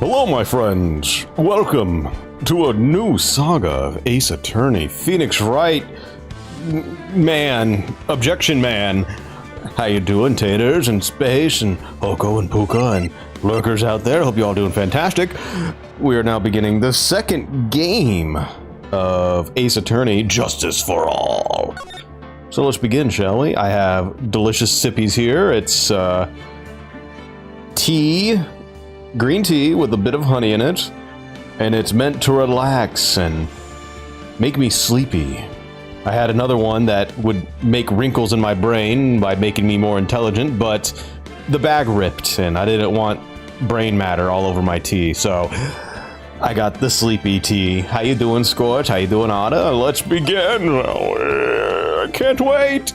Hello, my friends. Welcome to a new saga of Ace Attorney. Phoenix Wright, man, Objection Man. How you doing, taters and space and Hoko and Puka and lurkers out there? Hope you all doing fantastic. We are now beginning the second game of Ace Attorney, Justice for All. So let's begin, shall we? I have delicious sippies here. It's tea. Green tea with a bit of honey in it, and it's meant to relax and make me sleepy. I had another one that would make wrinkles in my brain by making me more intelligent, but the bag ripped and I didn't want brain matter all over my tea, so I got the sleepy tea. How you doing, Scorch? How you doing, Ada? Let's begin. I can't wait.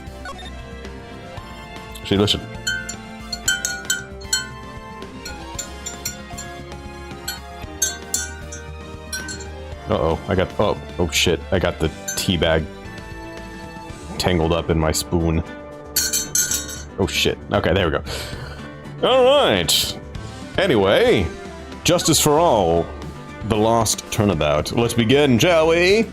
See, listen. Uh-oh, oh shit, I got the tea bag tangled up in my spoon. Oh shit, okay, there we go. Alright, anyway, Justice for All, the Lost Turnabout. Let's begin, shall we?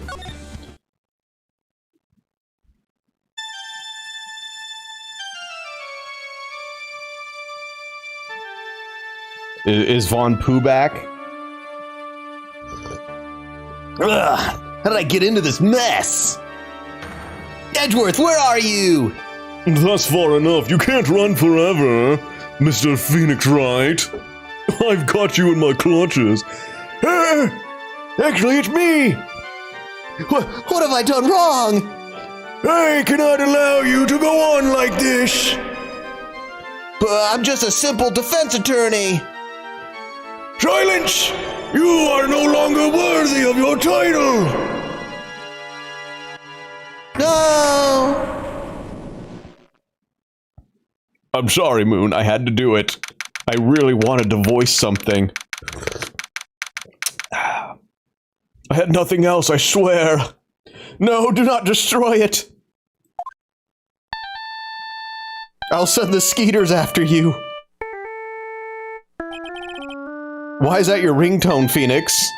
Is Von Pooh back? Ugh, how did I get into this mess? Edgeworth, where are you? That's far enough. You can't run forever, Mr. Phoenix Wright. I've got you in my clutches. Actually, it's me. What have I done wrong? I cannot allow you to go on like this. But I'm just a simple defense attorney. Silence! You are no longer worthy of your title! No! I'm sorry, Moon. I had to do it. I really wanted to voice something. I had nothing else, I swear. No, do not destroy it. I'll send the Skeeters after you. Why is that your ringtone, Phoenix?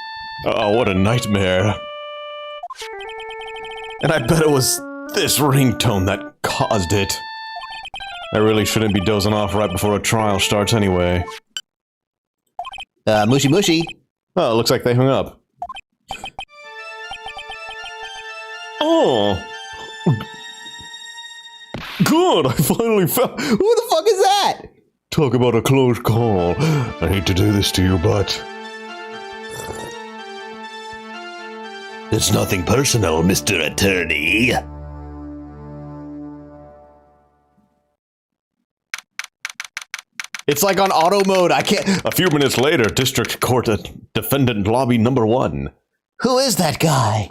Oh, what a nightmare. And I bet it was this ringtone that caused it. I really shouldn't be dozing off right before a trial starts anyway. Mushy mushy. Oh, it looks like they hung up. Oh! Good, I finally found— Who the fuck is that? Talk about a close call. I hate to do this to you, but... It's nothing personal, Mr. Attorney. It's like on auto mode, I can't— A few minutes later, District Court Defendant Lobby number 1. Who is that guy?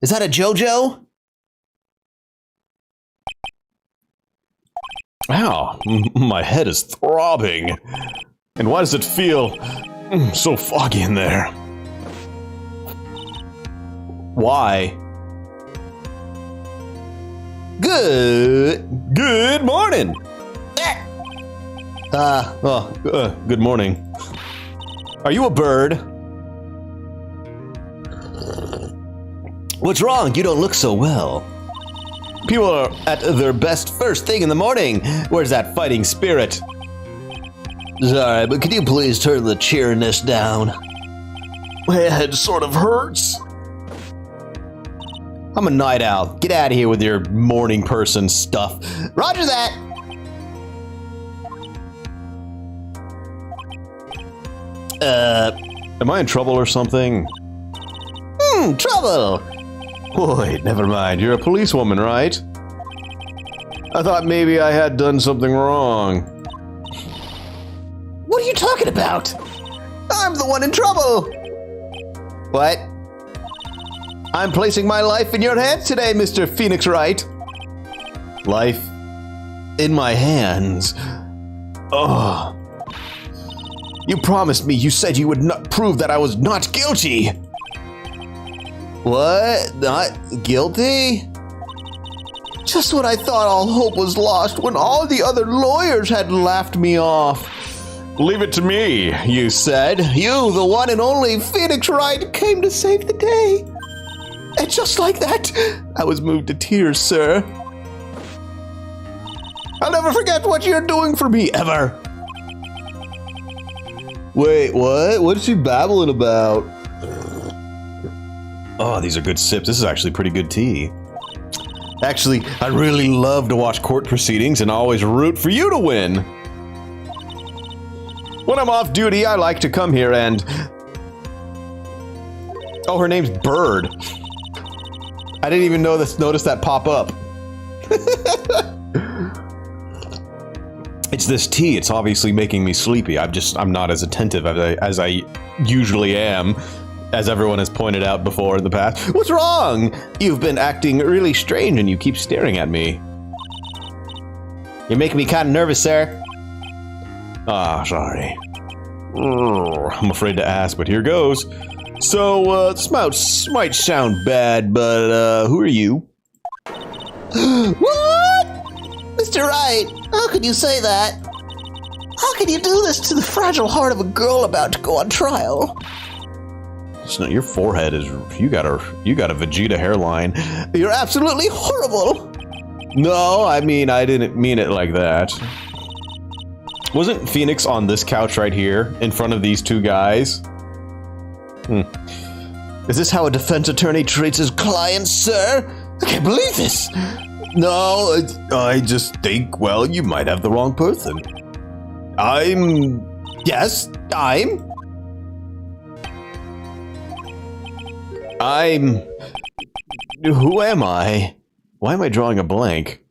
Is that a JoJo? Ow, my head is throbbing. And why does it feel so foggy in there? Why? Good morning. Good morning. Are you a bird? What's wrong? You don't look so well. People are at their best first thing in the morning. Where's that fighting spirit? Sorry, but could you please turn the cheeriness down? My head sort of hurts. I'm a night owl. Get out of here with your morning person stuff. Roger that! Am I in trouble or something? Trouble! Wait, never mind. You're a policewoman, right? I thought maybe I had done something wrong. What are you talking about? I'm the one in trouble! What? I'm placing my life in your hands today, Mr. Phoenix Wright. Life in my hands. Oh. You promised me. You said you would not prove that I was not guilty. What? Not guilty? Just when I thought all hope was lost, when all the other lawyers had laughed me off. Leave it to me, you said. You, the one and only Phoenix Wright, came to save the day. And just like that, I was moved to tears, sir. I'll never forget what you're doing for me, ever. Wait, what? What's she babbling about? Oh, these are good sips. This is actually pretty good tea. Actually, I really love to watch court proceedings and always root for you to win. When I'm off duty, I like to come here and... Oh, her name's Bird. I didn't even notice that pop up. It's this tea. It's obviously making me sleepy. I'm not as attentive as I usually am, as everyone has pointed out before in the past. What's wrong? You've been acting really strange and you keep staring at me. You're making me kind of nervous, sir. Ah, sorry. I'm afraid to ask, but here goes. So, this might sound bad, but, who are you? What? Mr. Wright, how could you say that? How can you do this to the fragile heart of a girl about to go on trial? It's not, your forehead is, you got a Vegeta hairline. You're absolutely horrible. No, I mean, I didn't mean it like that. Wasn't Phoenix on this couch right here, in front of these two guys? Is this how a defense attorney treats his clients, sir? I can't believe this. No, I just think, well, you might have the wrong person. Yes, who am I? Why am I drawing a blank?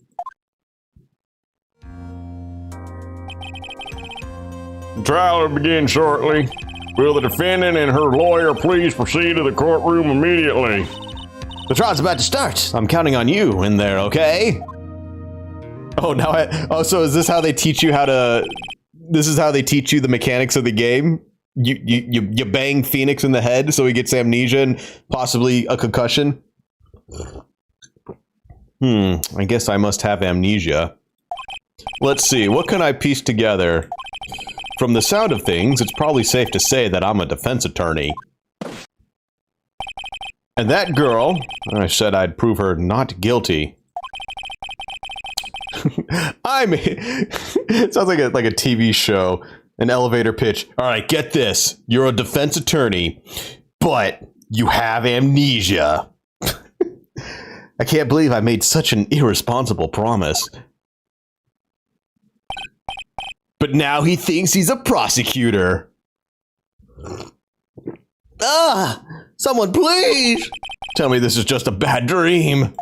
The trial will begin shortly. Will the defendant and her lawyer please proceed to the courtroom immediately? The trial's about to start. I'm counting on you in there, okay? Oh, so is this how they teach you this is how they teach you the mechanics of the game? You bang Phoenix in the head so he gets amnesia and possibly a concussion? I guess I must have amnesia. Let's see, what can I piece together? From the sound of things, it's probably safe to say that I'm a defense attorney. And that girl, I said I'd prove her not guilty. It sounds like a TV show, an elevator pitch. All right, get this. You're a defense attorney, but you have amnesia. I can't believe I made such an irresponsible promise. But now he thinks he's a prosecutor. Someone please! Tell me this is just a bad dream.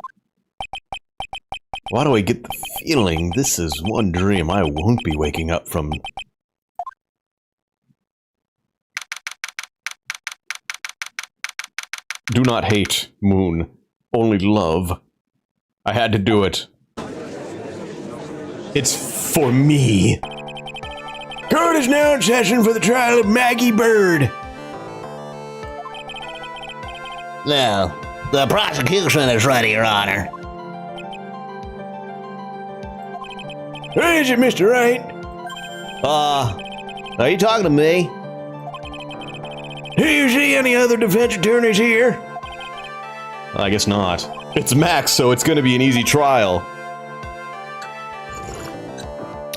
Why do I get the feeling this is one dream I won't be waking up from? Do not hate, Moon. Only love. I had to do it. It's for me. Court is now in session for the trial of Maggie Bird. Now, the prosecution is ready, Your Honor. Who is it, Mr. Wright? Are you talking to me? Do you see any other defense attorneys here? I guess not. It's Max, so it's gonna be an easy trial.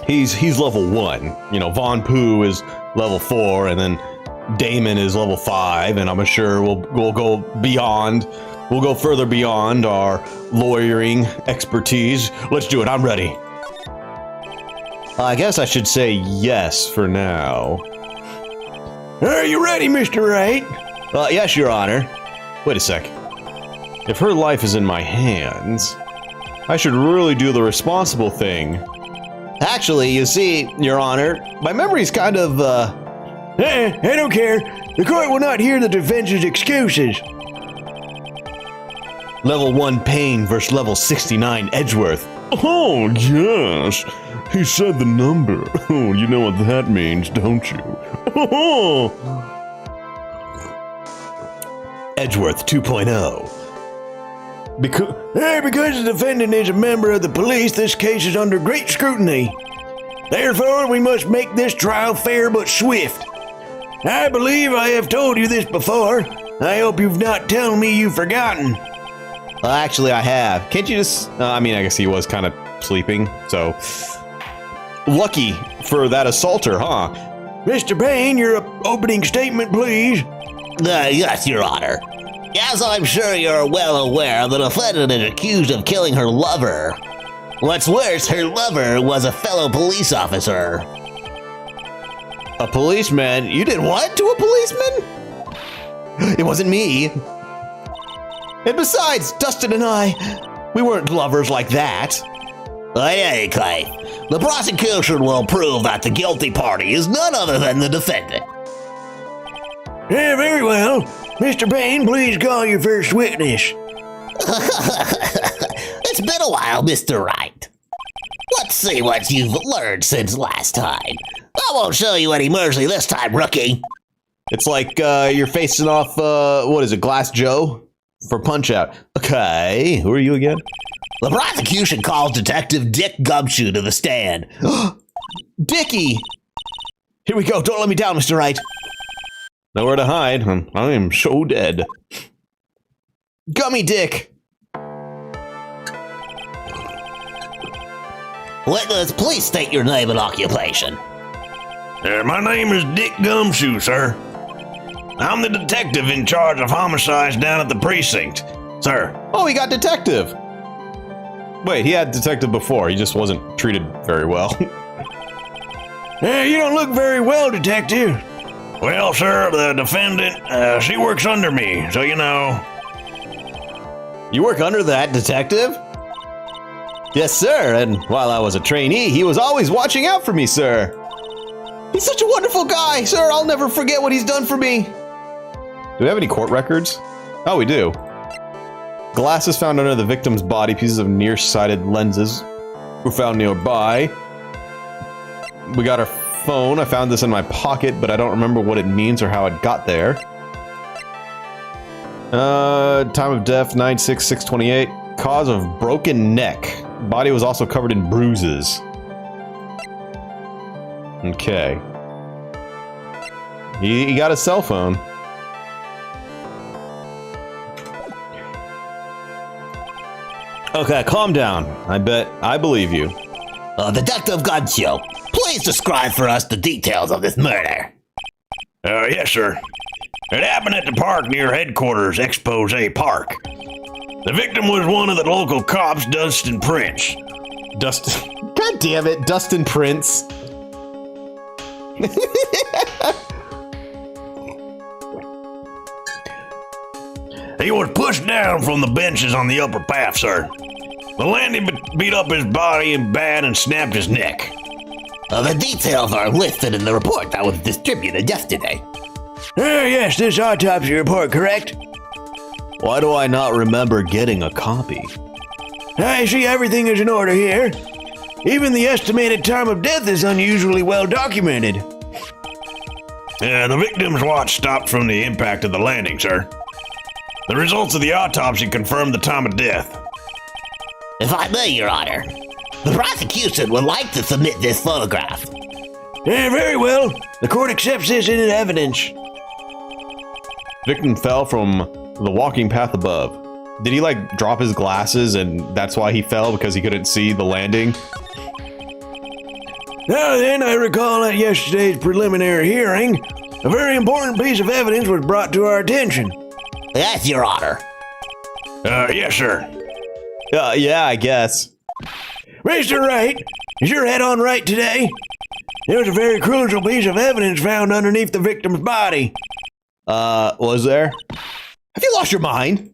He's level 1. You know, Von Pooh is level 4, and then Damon is level 5, and I'm sure we'll go beyond. We'll go further beyond our lawyering expertise. Let's do it. I'm ready. I guess I should say yes for now. Are you ready, Mr. Wright? Yes, Your Honor. Wait a sec. If her life is in my hands, I should really do the responsible thing. Actually, you see, Your Honor, my memory's kind of, I don't care. The court will not hear the defense's excuses. Level 1 Payne versus level 69 Edgeworth. Oh, yes. He said the number. Oh, you know what that means, don't you? Oh. Edgeworth 2.0. Because the defendant is a member of the police, this case is under great scrutiny. Therefore, we must make this trial fair but swift. I believe I have told you this before. I hope you've not told me you've forgotten. Actually, I have. Can't you just... I mean, I guess he was kind of sleeping, so... Lucky for that assaulter, huh? Mr. Payne, your opening statement, please. Yes, Your Honor. As I'm sure you're well aware, the defendant is accused of killing her lover. What's worse, her lover was a fellow police officer. A policeman? You did what to a policeman? It wasn't me. And besides, Dustin and I, we weren't lovers like that. In any case, the prosecution will prove that the guilty party is none other than the defendant. Yeah, very well. Mr. Payne, please call your first witness. It's been a while, Mr. Wright. Let's see what you've learned since last time. I won't show you any mercy this time, rookie. It's like you're facing off, what is it, Glass Joe? For Punch-Out. Okay, who are you again? The prosecution calls Detective Dick Gumshoe to the stand. Dickie! Here we go, don't let me down, Mr. Wright. Nowhere to hide. I am so dead. Gummy Dick! Witness, please state your name and occupation. My name is Dick Gumshoe, sir. I'm the detective in charge of homicides down at the precinct, sir. Oh, he got detective! Wait, he had detective before. He just wasn't treated very well. You don't look very well, detective. Well, sir, the defendant, she works under me, so you know. You work under that detective? Yes, sir, and while I was a trainee, he was always watching out for me, sir. He's such a wonderful guy, sir. I'll never forget what he's done for me. Do we have any court records? Oh, we do. Glasses found under the victim's body, pieces of nearsighted lenses were found nearby. We got our phone. I found this in my pocket, but I don't remember what it means or how it got there. Time of death, 9/6/6/28. Cause of broken neck. Body was also covered in bruises. Okay. He got a cell phone. Okay, calm down. I believe you. Detective Gumshoe, please describe for us the details of this murder. Yes, sir. It happened at the park near headquarters, Expose Park. The victim was one of the local cops, Dustin Prince. Dustin. God damn it, Dustin Prince. He was pushed down from the benches on the upper path, sir. The landing beat up his body bad and snapped his neck. The details are listed in the report that was distributed yesterday. Yes, this autopsy report, correct? Why do I not remember getting a copy? I see everything is in order here. Even the estimated time of death is unusually well documented. The victim's watch stopped from the impact of the landing, sir. The results of the autopsy confirmed the time of death. If I may, Your Honor, the prosecution would like to submit this photograph. Very well. The court accepts this into evidence. Victim fell from the walking path above. Did he like drop his glasses and that's why he fell, because he couldn't see the landing? Now then, I recall at yesterday's preliminary hearing, a very important piece of evidence was brought to our attention. Yes, Your Honor. Yes, sir. Yeah, I guess. Mr. Wright, is your head on right today? There was a very crucial piece of evidence found underneath the victim's body. Was there? Have you lost your mind?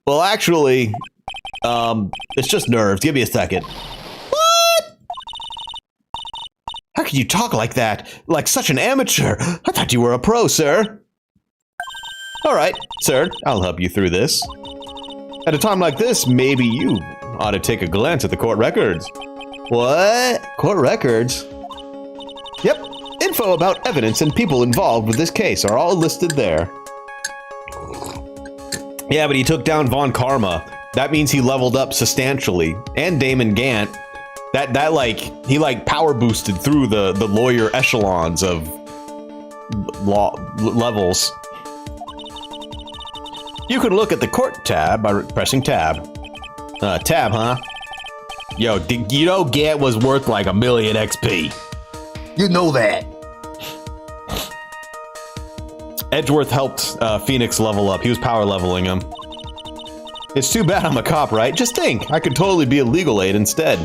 Well, actually, it's just nerves. Give me a second. What? How can you talk like that? Like such an amateur? I thought you were a pro, sir. All right, sir, I'll help you through this. At a time like this, maybe you ought to take a glance at the court records. What? Court records? Yep, info about evidence and people involved with this case are all listed there. Yeah, but he took down Von Karma. That means he leveled up substantially. And Damon Gant. That like he like power boosted through the lawyer echelons of law levels. You can look at the court tab by pressing tab. Tab, huh? Yo, you know Gant was worth like 1 million XP. You know that. Edgeworth helped Phoenix level up. He was power leveling him. It's too bad I'm a cop, right? Just think, I could totally be a legal aid instead.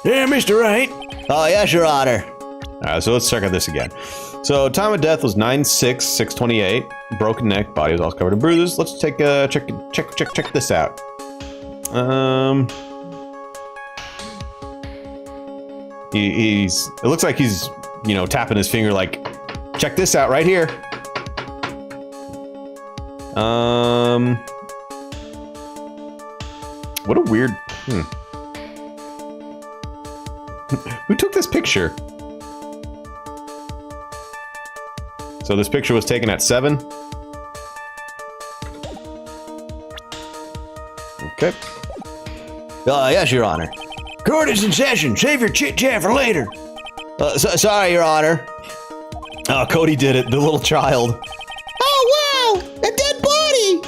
Yeah, Mr. Wright. Oh, yes, Your Honor. Alright, so let's check out this again. So time of death was 9/6/6/28. Broken neck, body was all covered in bruises. Let's take check this out. It looks like he's, you know, tapping his finger like, check this out right here. What a weird, Who took this picture? So this picture was taken at 7. Okay. Yes, Your Honor. Court is in session. Save your chit-chat for later. Sorry, Your Honor. Oh, Cody did it, the little child. Oh, wow! A dead body!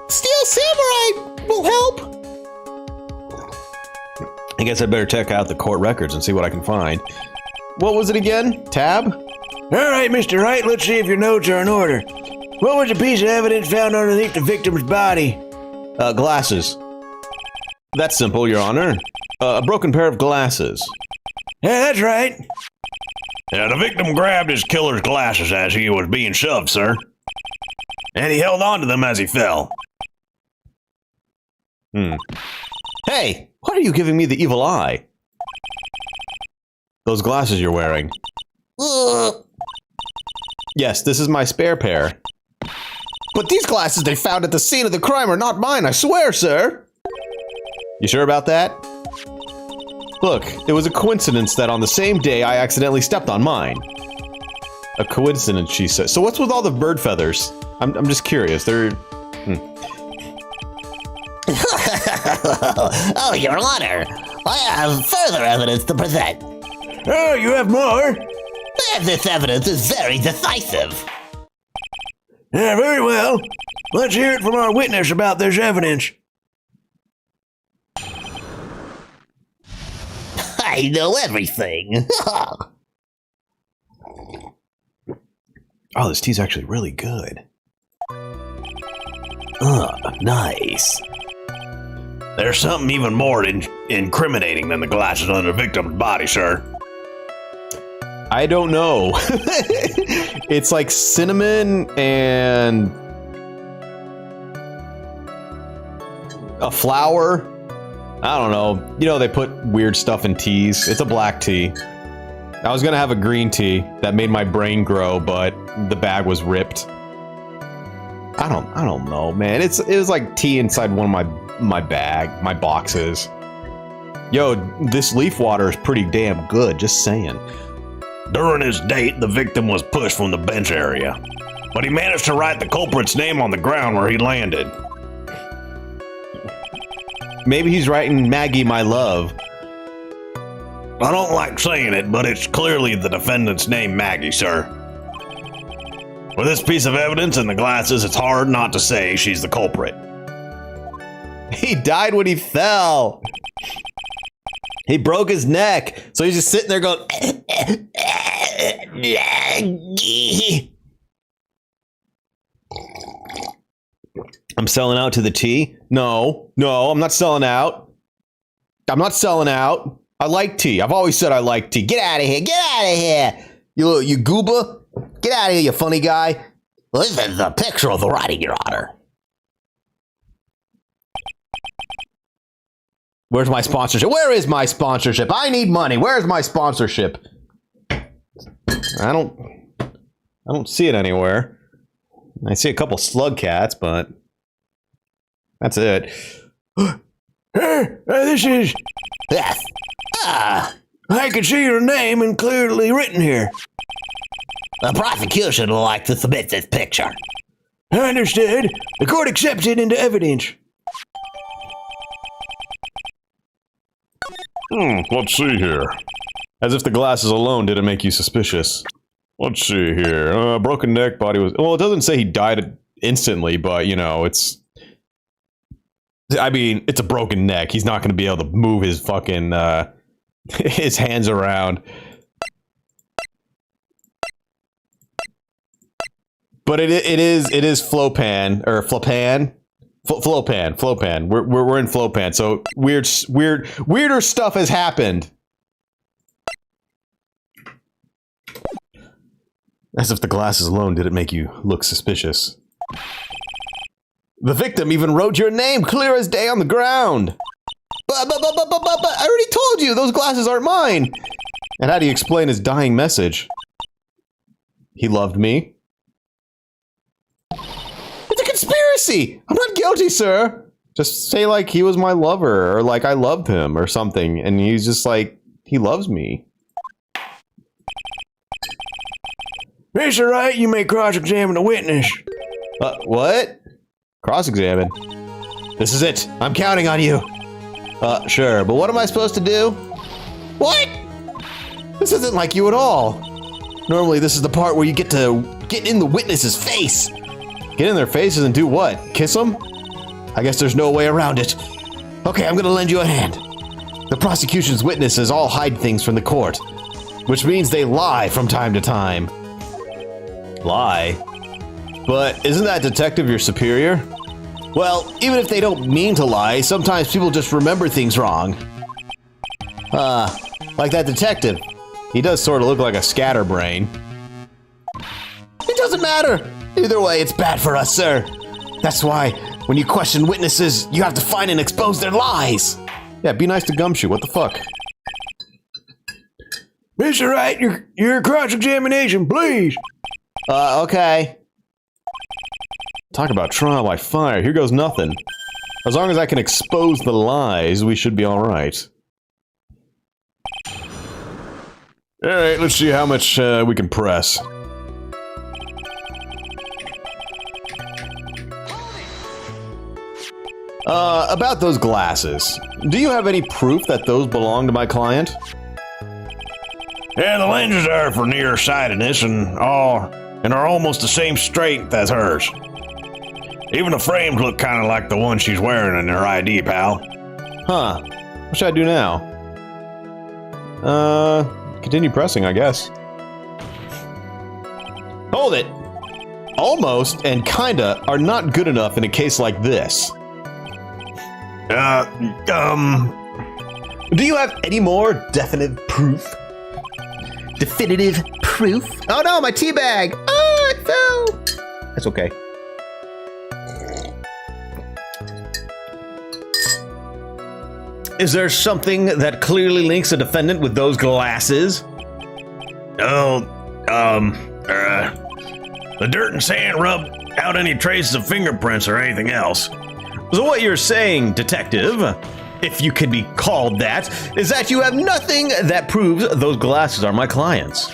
Steel Samurai will help. I guess I better check out the court records and see what I can find. What was it again? Tab? All right, Mr. Wright, let's see if your notes are in order. What was the piece of evidence found underneath the victim's body? Glasses. That's simple, Your Honor. A broken pair of glasses. Yeah, that's right. Yeah, the victim grabbed his killer's glasses as he was being shoved, sir. And he held on to them as he fell. Hey, why are you giving me the evil eye? Those glasses you're wearing. Yes, this is my spare pair. But these glasses they found at the scene of the crime are not mine, I swear, sir. You sure about that? Look, it was a coincidence that on the same day I accidentally stepped on mine. A coincidence, she said. So what's with all the bird feathers? I'm just curious. They're... Oh, Your Honor. I have further evidence to present. Oh, you have more? This evidence is very decisive. Yeah, very well. Let's hear it from our witness about this evidence. I know everything. Oh, this tea's actually really good. Nice. There's something even more incriminating than the glasses on the victim's body, sir. I don't know. It's like cinnamon and a flower. I don't know. You know, they put weird stuff in teas. It's a black tea. I was gonna have a green tea that made my brain grow, but the bag was ripped. I don't know, man. It was like tea inside one of my boxes. Yo, this leaf water is pretty damn good, just saying. During his date, the victim was pushed from the bench area, but he managed to write the culprit's name on the ground where he landed. Maybe he's writing Maggie, my love. I don't like saying it, but it's clearly the defendant's name, Maggie, sir. With this piece of evidence and the glasses, it's hard not to say she's the culprit. He died when he fell. He broke his neck, so he's just sitting there going... I'm selling out to the tea? No, I'm not selling out. I'm not selling out. I like tea. I've always said I like tea. Get out of here. Get out of here. You gooba. Get out of here, you funny guy. Well, this is a picture of the writing, Your Honor. Where's my sponsorship? Where is my sponsorship? I need money. Where's my sponsorship? I don't see it anywhere. I see a couple slug cats, but that's it. This is... Yes. I can see your name and clearly written here. The prosecution would like to submit this picture. Understood. The court accepts it into evidence. Let's see here. As if the glasses alone didn't make you suspicious. Let's see here. Broken neck, body was... Well, it doesn't say he died instantly, but, you know, it's... I mean, it's a broken neck. He's not going to be able to move his fucking, his hands around. But it is Flopan, or Flopan? Flopan. We're in Flopan, so weirder stuff has happened. As if the glasses alone didn't make you look suspicious. The victim even wrote your name clear as day on the ground. But I already told you, those glasses aren't mine. And how do you explain his dying message? He loved me. It's a conspiracy! I'm not guilty, sir! Just say, like, he was my lover, or, like, I loved him, or something, and he's just like, he loves me. Mr. Wright, you may cross-examine the witness. What? Cross-examine? This is it. I'm counting on you. Sure, but what am I supposed to do? What? This isn't like you at all. Normally, this is the part where you get to get in the witness's face. Get in their faces and do what? Kiss them? I guess there's no way around it. Okay, I'm gonna lend you a hand. The prosecution's witnesses all hide things from the court, which means they lie from time to time. Lie? But isn't that detective your superior? Well, even if they don't mean to lie, sometimes people just remember things wrong. Like that detective. He does sort of look like a scatterbrain. It doesn't matter. Either way, it's bad for us, sir. That's why, when you question witnesses, you have to find and expose their lies. Yeah, be nice to Gumshoe. What the fuck? Mr. Wright, your cross-examination, please. Okay. Talk about trial by fire. Here goes nothing. As long as I can expose the lies, we should be alright. Alright, let's see how much we can press. About those glasses. Do you have any proof that those belong to my client? Yeah, the lenses are for nearsightedness and are almost the same strength as hers. Even the frames look kind of like the one she's wearing in her ID, pal. Huh. What should I do now? Continue pressing, I guess. Hold it! Almost and kinda are not good enough in a case like this. Do you have any more definitive proof? Definitive proof? Oh no, my tea bag! Oh, it fell! That's okay. Is there something that clearly links a defendant with those glasses? The dirt and sand rub out any traces of fingerprints or anything else. So what you're saying, detective, if you can be called that, is that you have nothing that proves those glasses are my clients.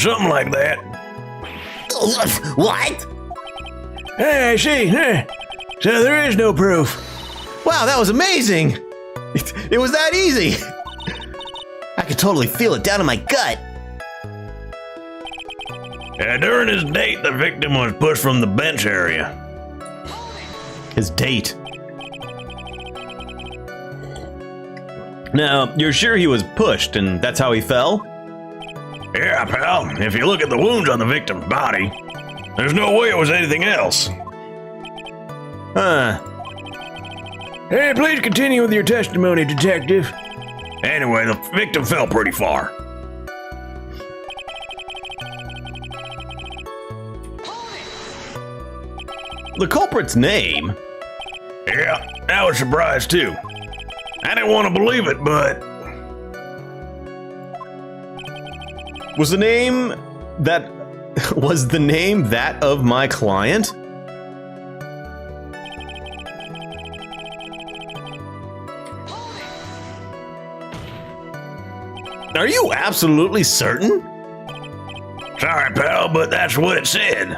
Something like that. What? Hey, I see. So there is no proof. Wow, that was amazing! It was that easy! I could totally feel it down in my gut. During his date, the victim was pushed from the bench area. His date. Now, you're sure he was pushed and that's how he fell? Yeah, pal. If you look at the wounds on the victim's body, there's no way it was anything else. Huh. Hey, please continue with your testimony, detective. Anyway, the victim fell pretty far. The culprit's name? Yeah, I was surprised too. I didn't want to believe it, but... Was the name that of my client? Are you absolutely certain? Sorry, pal, but that's what it said.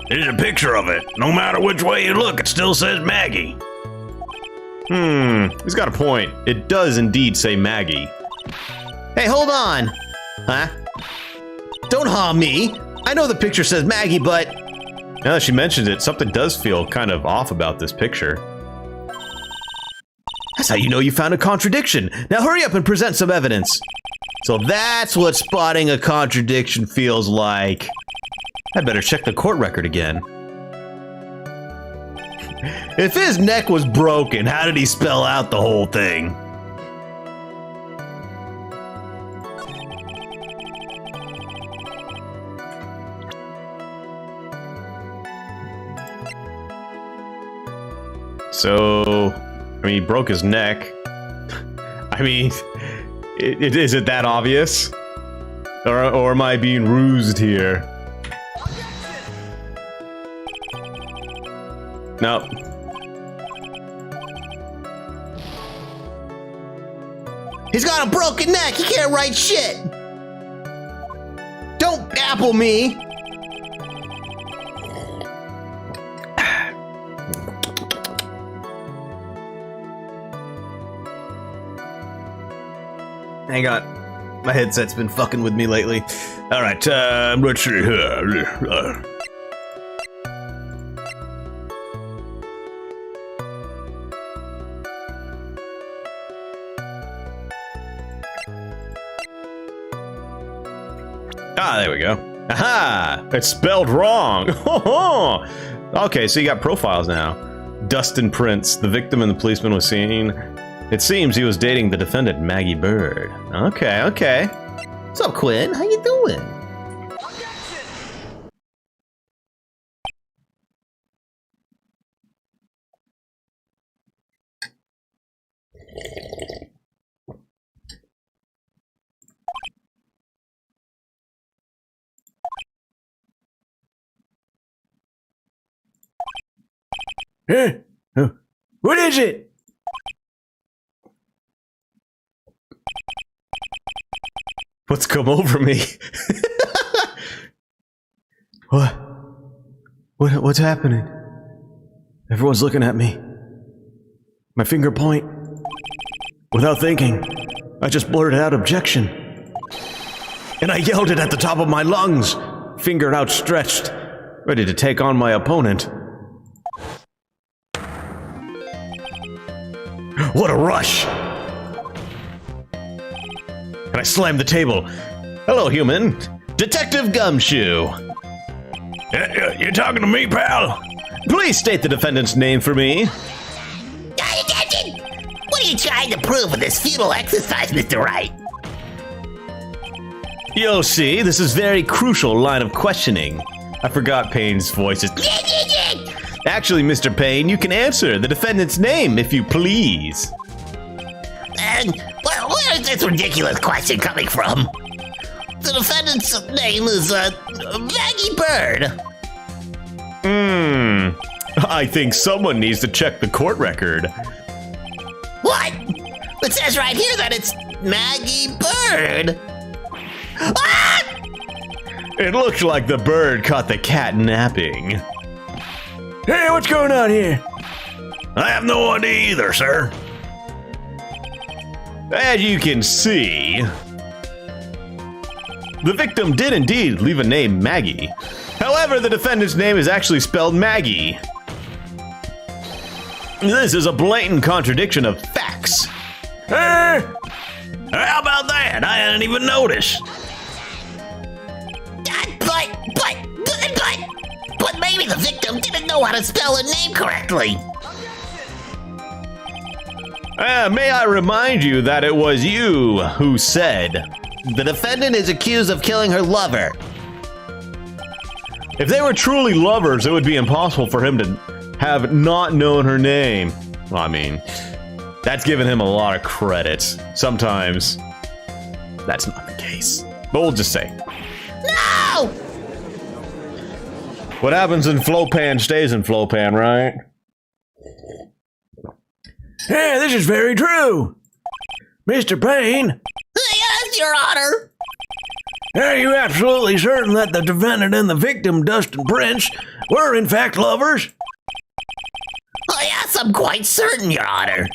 There's a picture of it. No matter which way you look, it still says Maggie. He's got a point. It does indeed say Maggie. Hey, hold on. Huh? Don't harm me. I know the picture says Maggie, but... Now that she mentions it, something does feel kind of off about this picture. That's how you know you found a contradiction. Now hurry up and present some evidence. So that's what spotting a contradiction feels like. I better check the court record again. If his neck was broken, how did he spell out the whole thing? So, I mean, he broke his neck. I mean, is it that obvious? Or am I being rused here? No. He's got a broken neck. He can't write shit. Don't apple me. Hang on. My headset's been fucking with me lately. All right, let's see here. Ah, there we go. Aha! It's spelled wrong. Okay, so you got profiles now. Dustin Prince, the victim and the policeman was seen. It seems he was dating the defendant, Maggie Bird. Okay, okay. What's up, Quinn? How you doing? Huh? What is it? What's come over me? What's happening? Everyone's looking at me. My finger point. Without thinking, I just blurted out objection. And I yelled it at the top of my lungs, finger outstretched, ready to take on my opponent. What a rush! And I slammed the table. Hello, human. Detective Gumshoe. You talking to me, pal? Please state the defendant's name for me. Attention! What are you trying to prove with this futile exercise, Mr. Wright? You'll see, this is very crucial line of questioning. I forgot Payne's voice. Actually, Mr. Payne, you can answer the defendant's name, if you please. Well, where is this ridiculous question coming from? The defendant's name is, Maggie Bird. I think someone needs to check the court record. What? It says right here that it's Maggie Bird. Ah! It looks like the bird caught the cat napping. Hey, what's going on here? I have no idea either, sir. As you can see, the victim did indeed leave a name Maggie. However, the defendant's name is actually spelled Maggie. This is a blatant contradiction of facts. How about that? I hadn't even noticed. But maybe the victim didn't know how to spell her name correctly. May I remind you that it was you who said The defendant is accused of killing her lover. if they were truly lovers, it would be impossible for him to have not known her name. Well, I mean, that's giving him a lot of credit. Sometimes that's not the case. But we'll just say. No! What happens in Flopan stays in Flopan, right? Yeah, this is very true. Mr. Payne, Yes, Your Honor. Are you absolutely certain that the defendant and the victim, Dustin Prince, were in fact lovers? Oh, yes, I'm quite certain, Your Honor.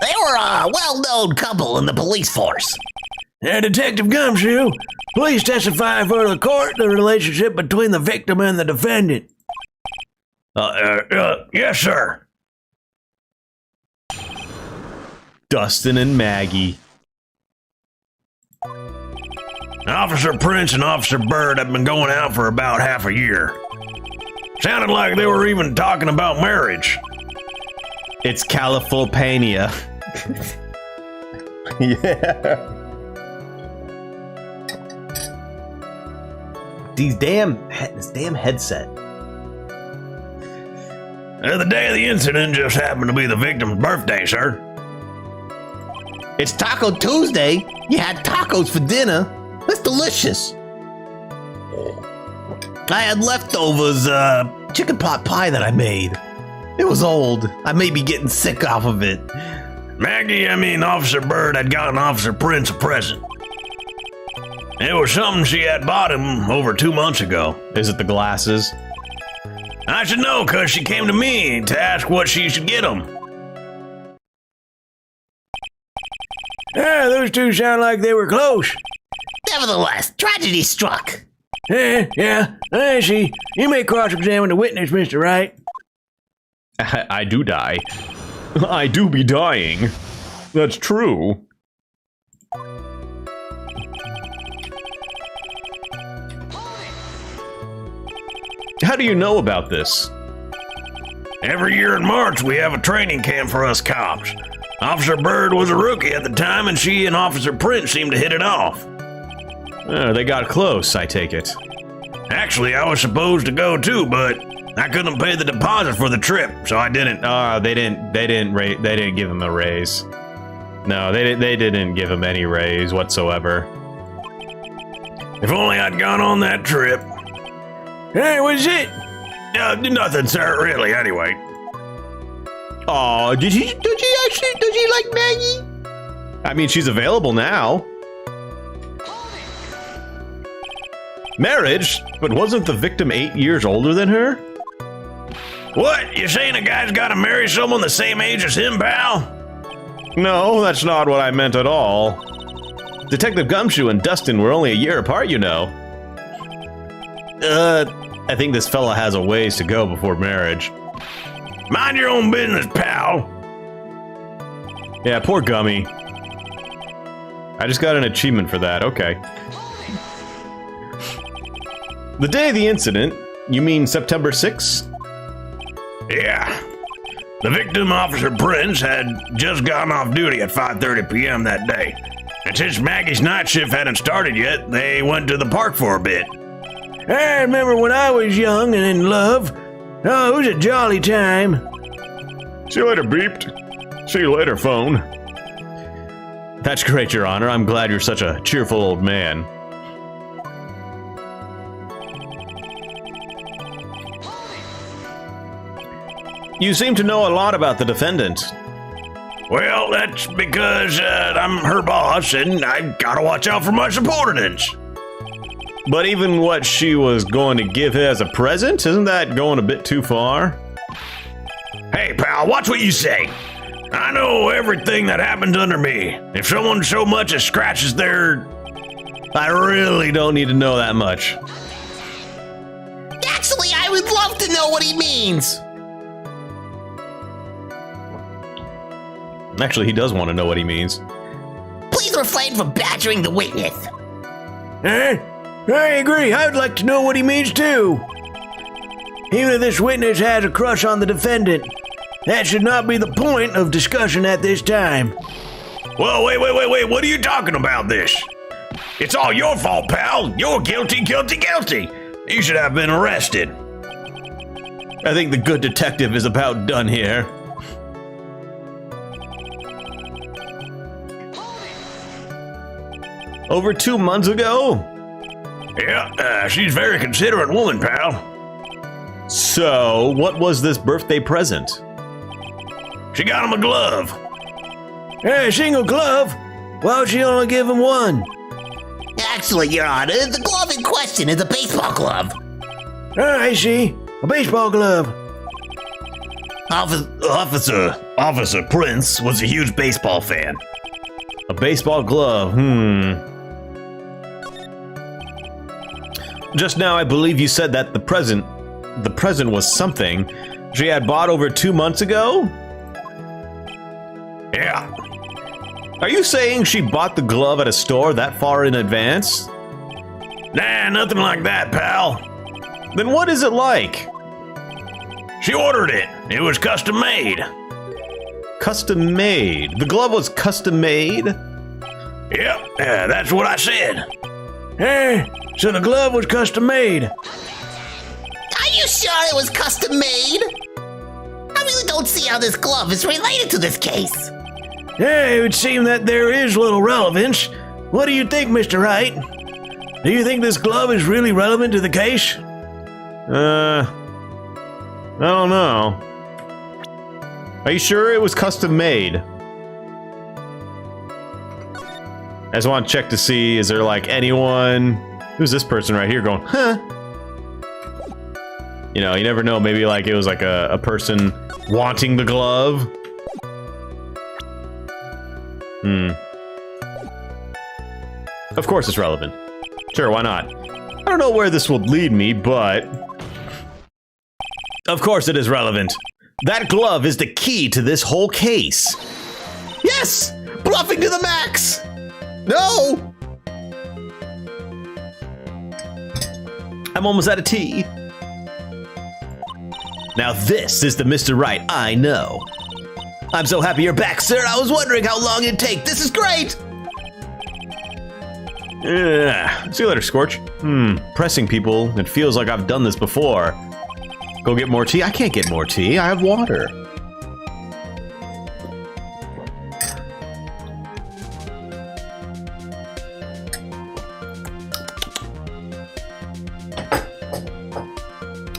They were a well-known couple in the police force. Detective Gumshoe, please testify for the court the relationship between the victim and the defendant. Yes, sir. Dustin and Maggie. Officer Prince and Officer Bird have been going out for about half a year. Sounded like they were even talking about marriage. It's California. Yeah. This damn headset. The day of the incident just happened to be the victim's birthday, sir. It's Taco Tuesday. You had tacos for dinner. That's delicious. I had leftovers, chicken pot pie that I made. It was old. I may be getting sick off of it. Officer Bird had gotten Officer Prince a present. It was something she had bought him over 2 months ago. Is it the glasses? I should know, because she came to me to ask what she should get him. Those two sound like they were close. Nevertheless, tragedy struck. Yeah, I see. You may cross-examine the witness, Mr. Wright. I do die. I do be dying. That's true. How do you know about this? Every year in March, we have a training camp for us cops. Officer Bird was a rookie at the time, and she and Officer Prince seemed to hit it off. They got close, I take it. Actually, I was supposed to go too, but I couldn't pay the deposit for the trip, so I didn't. They didn't give him a raise. No, they didn't give him any raise whatsoever. If only I'd gone on that trip. Hey, what's it? Nothing, sir, really, anyway. Oh, did he like Maggie? I mean, she's available now. Marriage? But wasn't the victim 8 years older than her? What? You saying a guy's gotta marry someone the same age as him, pal? No, that's not what I meant at all. Detective Gumshoe and Dustin were only a year apart, you know. I think this fella has a ways to go before marriage. Mind your own business, pal. Yeah, poor Gummy. I just got an achievement for that, okay. The day of the incident, you mean September 6th? Yeah. The victim, Officer Prince, had just gotten off duty at 5:30 p.m. that day. And since Maggie's night shift hadn't started yet, they went to the park for a bit. I remember when I was young and in love. Oh, it was a jolly time. See you later, beeped. See you later, phone. That's great, Your Honor. I'm glad you're such a cheerful old man. You seem to know a lot about the defendant. Well, that's because I'm her boss, and I gotta watch out for my subordinates. But even what she was going to give him as a present, isn't that going a bit too far? Hey, pal, watch what you say. I know everything that happens under me. If someone so much as scratches their... I really don't need to know that much. Actually, I would love to know what he means. Actually, he does want to know what he means. Please refrain from badgering the witness. I agree. I'd like to know what he means too. Even if this witness has a crush on the defendant, that should not be the point of discussion at this time. Whoa, wait. What are you talking about this? It's all your fault, pal. You're guilty. You should have been arrested. I think the good detective is about done here. Over 2 months ago? Yeah, she's a very considerate woman, pal. So, what was this birthday present? She got him a glove. A single glove? Why would she only give him one? Actually, Your Honor, the glove in question is a baseball glove. I see. A baseball glove. Officer Prince was a huge baseball fan. A baseball glove, Just now, I believe you said that the present was something she had bought over 2 months ago? Yeah. Are you saying she bought the glove at a store that far in advance? Nah, nothing like that, pal. Then what is it like? She ordered it. It was custom made. Custom made? The glove was custom made? Yep, that's what I said. So the glove was custom made. Are you sure it was custom made? I really don't see how this glove is related to this case. Yeah, it would seem that there is little relevance. What do you think, Mr. Wright? Do you think this glove is really relevant to the case? I don't know. Are you sure it was custom made? I just want to check to see, is there like anyone... Who's this person right here going, huh? You know, you never know. Maybe like it was like a person wanting the glove. Of course it's relevant. Sure, why not? I don't know where this will lead me, but... Of course it is relevant. That glove is the key to this whole case. Yes! Bluffing to the max! No! I'm almost out of tea. Now this is the Mr. Wright I know. I'm so happy you're back, sir. I was wondering how long it'd take. This is great! Yeah. See you later, Scorch. Pressing people. It feels like I've done this before. Go get more tea? I can't get more tea. I have water.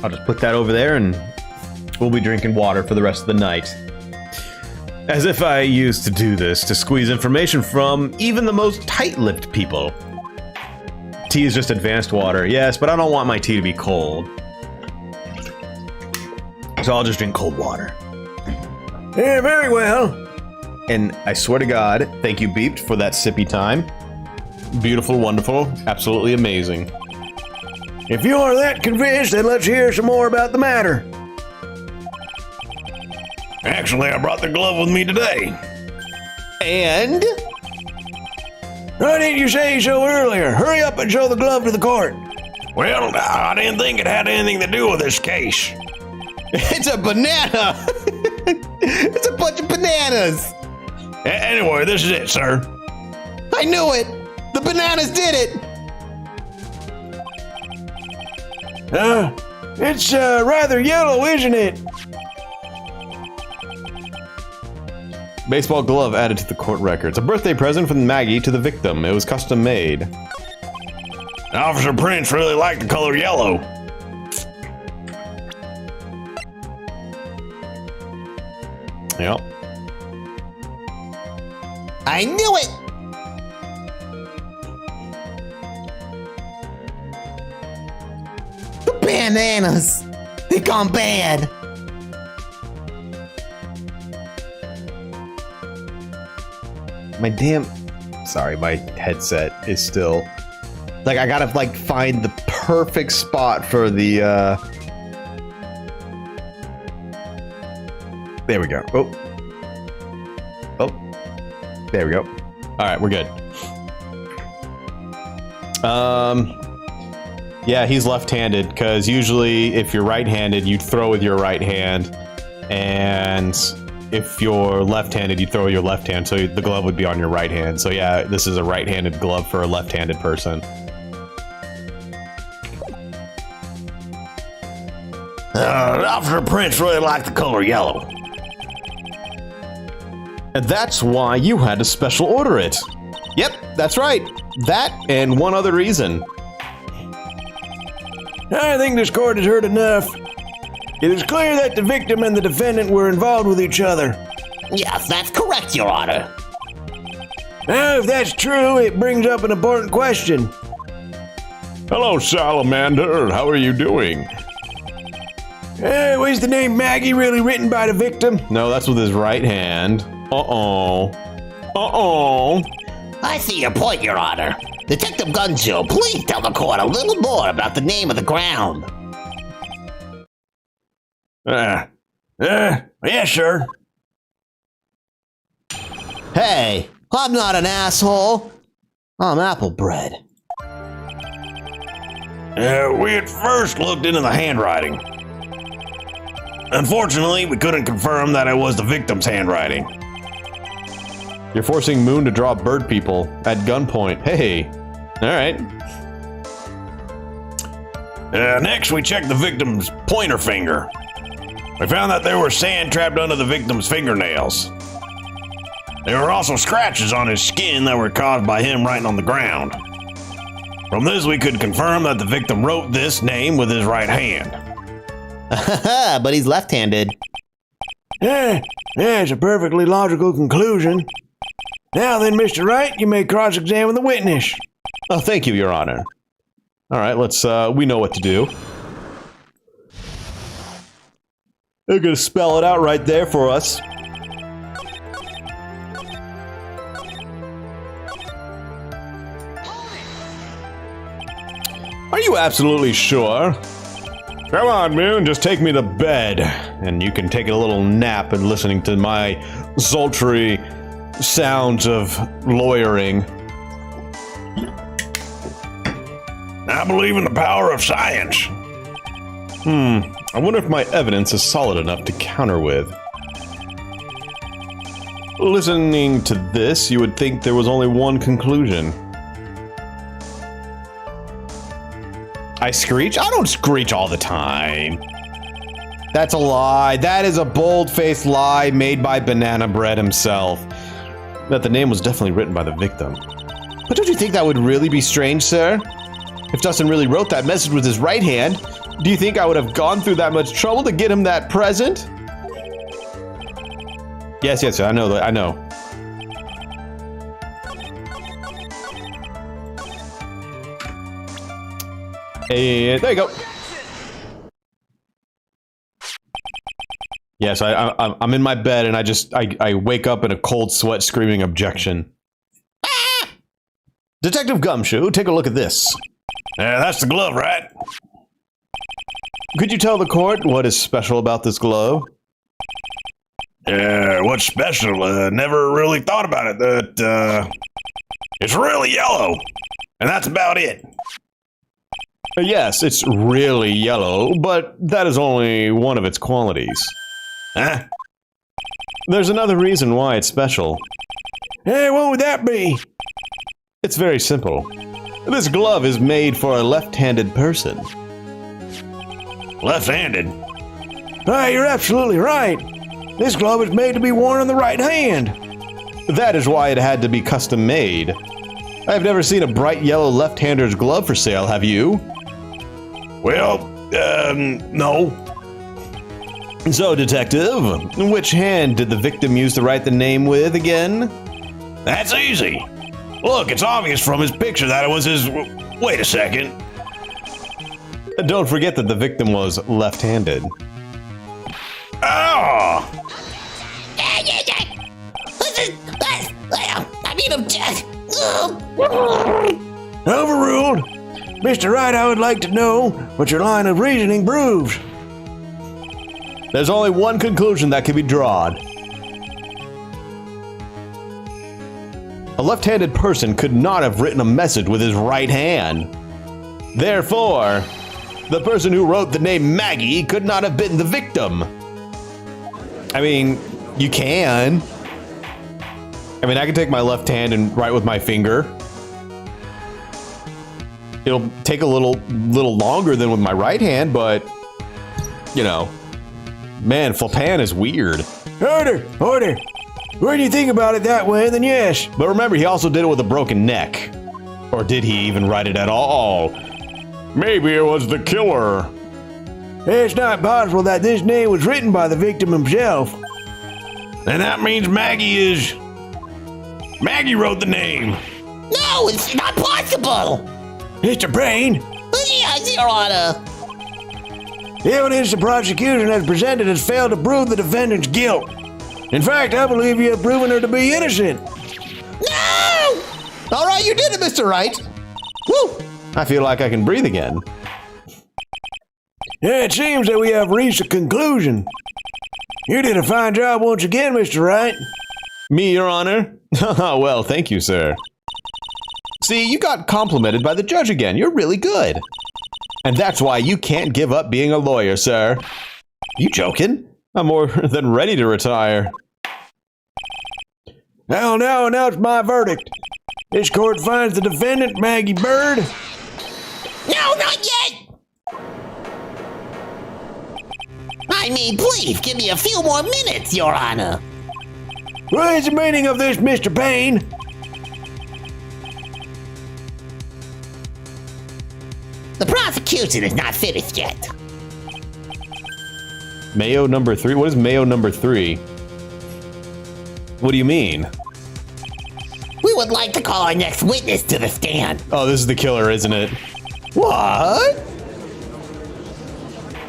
I'll just put that over there and we'll be drinking water for the rest of the night. As if I used to do this to squeeze information from even the most tight-lipped people. Tea is just advanced water, yes, but I don't want my tea to be cold. So I'll just drink cold water. Yeah, very well. And I swear to God, thank you, Beeped, for that sippy time. Beautiful, wonderful, absolutely amazing. If you are that convinced, then let's hear some more about the matter. Actually, I brought the glove with me today. And? Why didn't you say so earlier? Hurry up and show the glove to the court. Well, I didn't think it had anything to do with this case. It's a banana! It's a bunch of bananas! Anyway, this is it, sir. I knew it! The bananas did it! It's rather yellow, isn't it? Baseball glove added to the court records. A birthday present from Maggie to the victim. It was custom made. Officer Prince really liked the color yellow. Yep. I knew it! The bananas! They've gone bad! Sorry, my headset is still... Like, I gotta, like, find the perfect spot for the, There we go. Oh. There we go. Alright, we're good. Yeah, he's left-handed, because usually if you're right-handed, you throw with your right hand, and if you're left-handed, you throw with your left hand, so the glove would be on your right hand. So yeah, this is a right-handed glove for a left-handed person. Officer Prince really liked the color yellow. And that's why you had to special order it. Yep, that's right. That and one other reason. I think this court has heard enough. It is clear that the victim and the defendant were involved with each other. Yes, that's correct, Your Honor. Now, if that's true, it brings up an important question. Hello, Salamander. How are you doing? Was the name Maggie really written by the victim? No, that's with his right hand. Uh-oh. Uh-oh. I see your point, Your Honor. Detective Guncho, please tell the court a little more about the name of the ground. Yeah, sure. Hey, I'm not an asshole. I'm Applebread. We at first looked into the handwriting. Unfortunately, we couldn't confirm that it was the victim's handwriting. You're forcing Moon to draw bird people at gunpoint. Hey. All right. Next, we checked the victim's pointer finger. We found that there was sand trapped under the victim's fingernails. There were also scratches on his skin that were caused by him writing on the ground. From this, we could confirm that the victim wrote this name with his right hand. But he's left-handed. Yeah, it's a perfectly logical conclusion. Now then, Mr. Wright, you may cross-examine the witness. Oh, thank you, Your Honor. All right, let's, we know what to do. They're gonna spell it out right there for us. Are you absolutely sure? Come on, Moon, just take me to bed. And you can take a little nap and listening to my sultry sounds of lawyering. I believe in the power of science. I wonder if my evidence is solid enough to counter with. Listening to this, you would think there was only one conclusion. I screech? I don't screech all the time. That's a lie. That is a bold-faced lie made by Banana Bread himself. That the name was definitely written by the victim. But don't you think that would really be strange, sir? If Dustin really wrote that message with his right hand, do you think I would have gone through that much trouble to get him that present? Yes, I know that. I know. Hey, there you go. Yes, I'm in my bed and I wake up in a cold sweat screaming objection. Ah! Detective Gumshoe, take a look at this. That's the glove, right? Could you tell the court what is special about this glove? What's special? Never really thought about it. That it's really yellow, and that's about it. Yes, it's really yellow, but that is only one of its qualities. Huh? There's another reason why it's special. Hey, what would that be? It's very simple. This glove is made for a left-handed person. Left-handed? Hey, you're absolutely right. This glove is made to be worn on the right hand. That is why it had to be custom made. I have never seen a bright yellow left-hander's glove for sale, have you? Well, no. So, detective, which hand did the victim use to write the name with again? That's easy. Look, it's obvious from his picture that it was his... Wait a second. Don't forget that the victim was left-handed. Oh! Overruled. Mr. Wright, I would like to know what your line of reasoning proves. There's only one conclusion that can be drawn. A left-handed person could not have written a message with his right hand. Therefore, the person who wrote the name Maggie could not have been the victim. I mean, you can. I can take my left hand and write with my finger. It'll take a little longer than with my right hand, but, you know, man, Flipan is weird. Order! When you think about it that way, then yes. But remember, he also did it with a broken neck. Or did he even write it at all? Maybe it was the killer. It's not possible that this name was written by the victim himself. And that means Maggie is... Maggie wrote the name. No, it's not possible. Mr. Brain, Yes, Your Honor. the evidence the prosecution has presented has failed to prove the defendant's guilt. In fact, I believe you have proven her to be innocent. No! All right, you did it, Mr. Wright. Woo! I feel like I can breathe again. Yeah, it seems that we have reached a conclusion. You did a fine job once again, Mr. Wright. Me, Your Honor? Well, thank you, sir. See, you got complimented by the judge again. You're really good. And that's why you can't give up being a lawyer, sir. You joking? I'm more than ready to retire. I'll now announce my verdict. This court finds the defendant, Maggie Bird. No, not yet! I mean, please give me a few more minutes, Your Honor. What is the meaning of this, Mr. Payne? The prosecution is not finished yet. Mayo number 3? What is Mayo number 3? What do you mean? We would like to call our next witness to the stand. Oh, this is the killer, isn't it? What?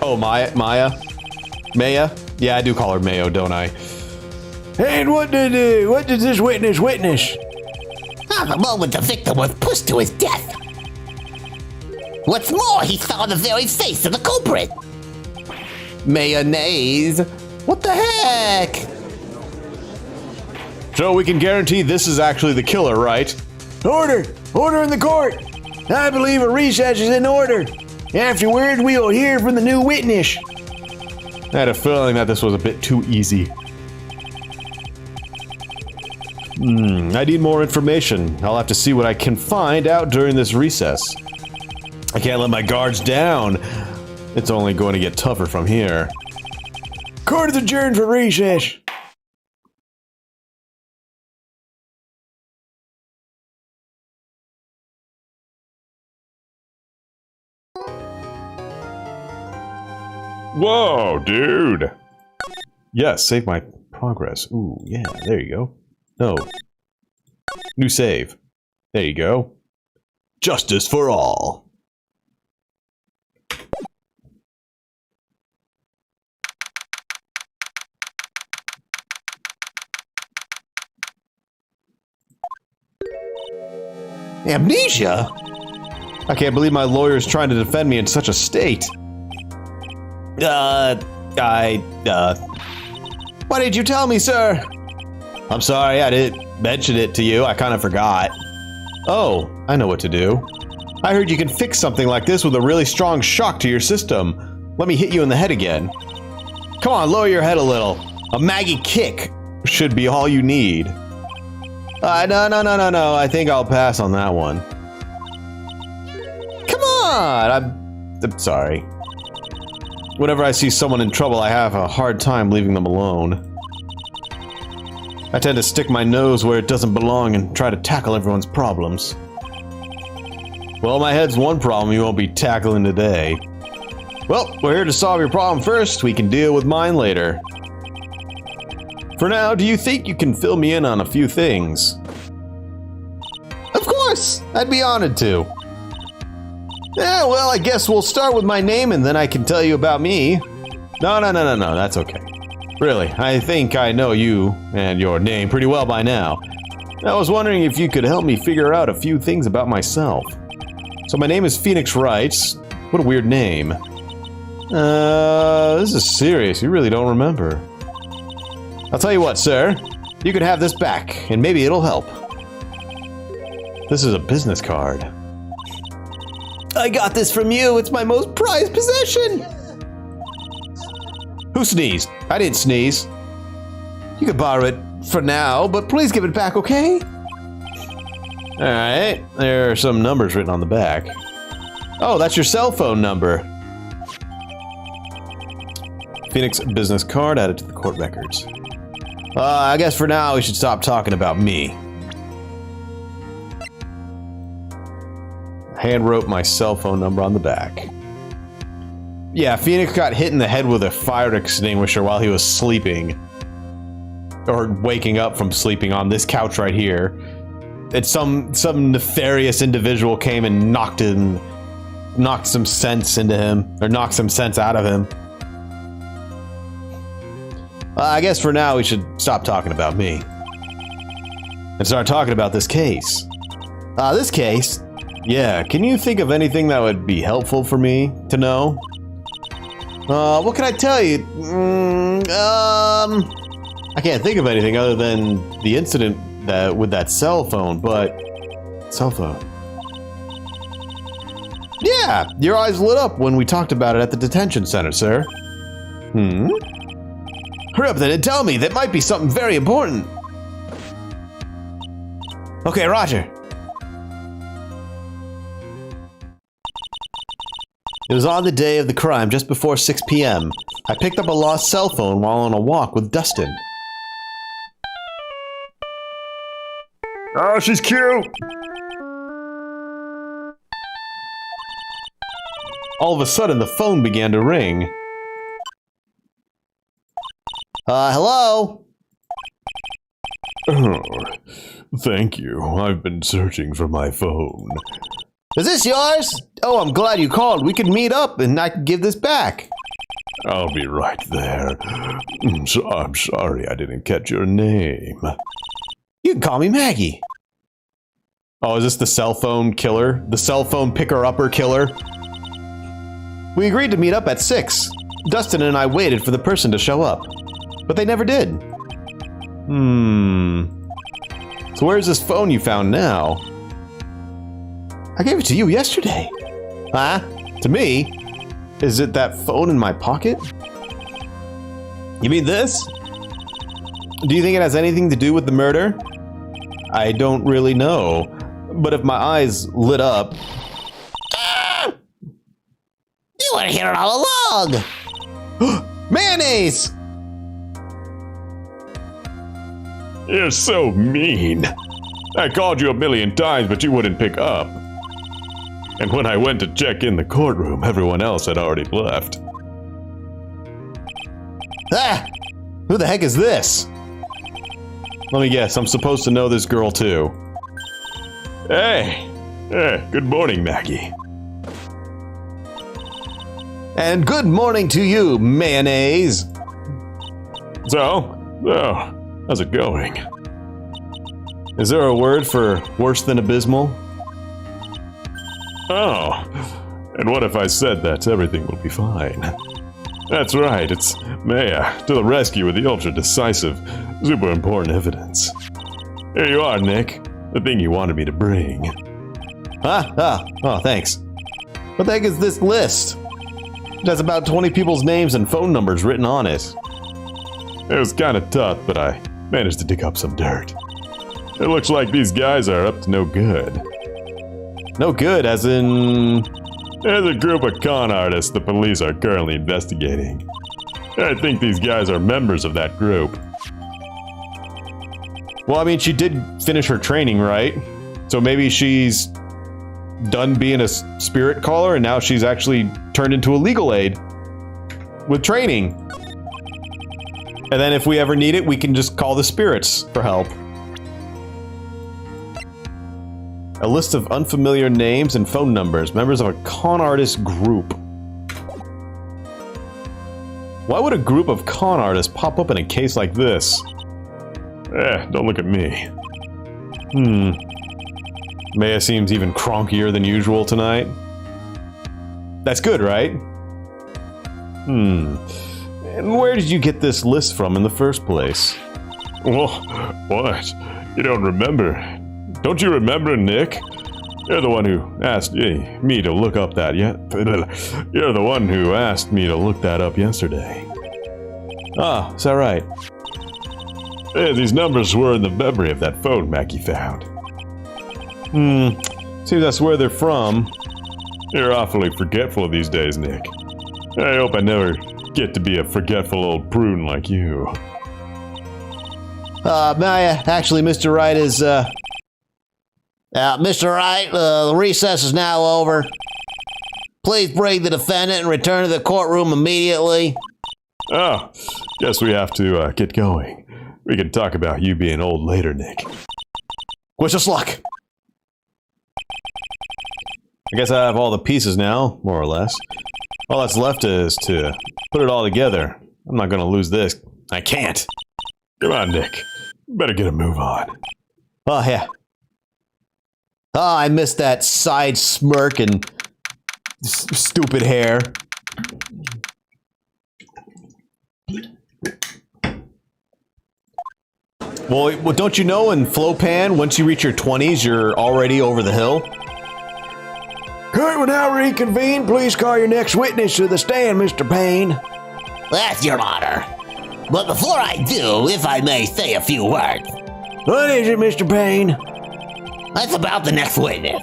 Oh, Maya? Maya? Yeah, I do call her Mayo, don't I? And what did this witness witness? On the moment the victim was pushed to his death. What's more, he saw the very face of the culprit. Mayonnaise? What the heck? So we can guarantee this is actually the killer, right? Order! Order in the court! I believe a recess is in order. Afterwards, we will hear from the new witness. I had a feeling that this was a bit too easy. I need more information. I'll have to see what I can find out during this recess. I can't let my guards down. It's only going to get tougher from here. Court is adjourned for recess. Whoa, dude. Yes, save my progress. Ooh, yeah, there you go. No. New save. There you go. Justice for all. Amnesia? I can't believe my lawyer's trying to defend me in such a state. Why did you tell me, sir? I'm sorry, I didn't mention it to you. I kind of forgot. Oh, I know what to do. I heard you can fix something like this with a really strong shock to your system. Let me hit you in the head again. Come on, lower your head a little. A Maggie kick should be all you need. No. I think I'll pass on that one. Come on! I'm sorry. Whenever I see someone in trouble, I have a hard time leaving them alone. I tend to stick my nose where it doesn't belong and try to tackle everyone's problems. Well, my head's one problem you won't be tackling today. Well, we're here to solve your problem first. We can deal with mine later. For now, do you think you can fill me in on a few things? Of course! I'd be honored to. Yeah, well, I guess we'll start with my name and then I can tell you about me. No, that's okay. Really, I think I know you and your name pretty well by now. I was wondering if you could help me figure out a few things about myself. So my name is Phoenix Wright. What a weird name. This is serious. You really don't remember. I'll tell you what, sir. You can have this back, and maybe it'll help. This is a business card. I got this from you. It's my most prized possession. Who sneezed? I didn't sneeze. You can borrow it for now, but please give it back, okay? Alright, there are some numbers written on the back. Oh, that's your cell phone number. Phoenix business card added to the court records. I guess for now we should stop talking about me. Hand wrote my cell phone number on the back. Yeah, Phoenix got hit in the head with a fire extinguisher while he was sleeping. Or waking up from sleeping on this couch right here. some nefarious individual came and knocked some sense into him, or knocked some sense out of him. I guess for now we should stop talking about me and start talking about this case. This case? Yeah, can you think of anything that would be helpful for me to know? What can I tell you? I can't think of anything other than the incident with that cell phone, but... Cell phone? Yeah, your eyes lit up when we talked about it at the detention center, sir. Hurry up then and tell me, that might be something very important. Okay, roger. It was on the day of the crime, just before 6 p.m. I picked up a lost cell phone while on a walk with Dustin. Oh, she's cute. All of a sudden, the phone began to ring. Hello? Oh, thank you. I've been searching for my phone. Is this yours? Oh, I'm glad you called. We can meet up and I can give this back. I'll be right there. I'm sorry I didn't catch your name. You can call me Maggie. Oh, is this the cell phone killer? The cell phone picker-upper killer? We agreed to meet up at 6. Dustin and I waited for the person to show up, but they never did. So where's this phone you found now? I gave it to you yesterday. Huh? To me? Is it that phone in my pocket? You mean this? Do you think it has anything to do with the murder? I don't really know, but if my eyes lit up... You were here all along! Mayonnaise! You're so mean. I called you a million times, but you wouldn't pick up. And when I went to check in the courtroom, everyone else had already left. Ah! Who the heck is this? Let me guess, I'm supposed to know this girl too. Hey! Good morning, Maggie. And good morning to you, Mayonnaise! So, how's it going? Is there a word for worse than abysmal? Oh, and what if I said that everything will be fine? That's right, it's Maya, to the rescue with the ultra-decisive, super important evidence. Here you are, Nick, the thing you wanted me to bring. Oh, thanks. What the heck is this list? It has about 20 people's names and phone numbers written on it. It was kind of tough, but I managed to dig up some dirt. It looks like these guys are up to no good. No good, as in... There's a group of con artists the police are currently investigating. I think these guys are members of that group. Well, I mean, she did finish her training, right? So maybe she's done being a spirit caller and now she's actually turned into a legal aid with training. And then if we ever need it, we can just call the spirits for help. A list of unfamiliar names and phone numbers, members of a con artist group. Why would a group of con artists pop up in a case like this? Don't look at me. Maya seems even cronkier than usual tonight. That's good, right? And where did you get this list from in the first place? Well, what? You don't remember? Don't you remember, Nick? You're the one who asked me to look up that You're the one who asked me to look that up yesterday. Ah, is that right? Yeah, these numbers were in the memory of that phone Mackie found. Seems that's where they're from. You're awfully forgetful these days, Nick. I hope I never get to be a forgetful old prune like you. Maya, actually, Mr. Wright is, Mr. Wright, the recess is now over. Please bring the defendant and return to the courtroom immediately. Oh, guess we have to get going. We can talk about you being old later, Nick. Wish us luck. I guess I have all the pieces now, more or less. All that's left is to put it all together. I'm not gonna lose this. I can't. Come on, Nick. Better get a move on. Oh, yeah. Oh, I missed that side smirk and stupid hair. Well, don't you know in Flopan, once you reach your 20s, you're already over the hill? Court will now reconvene. Please call your next witness to the stand, Mr. Payne. Yes, Your Honor. But before I do, if I may say a few words. What is it, Mr. Payne? That's about the next witness.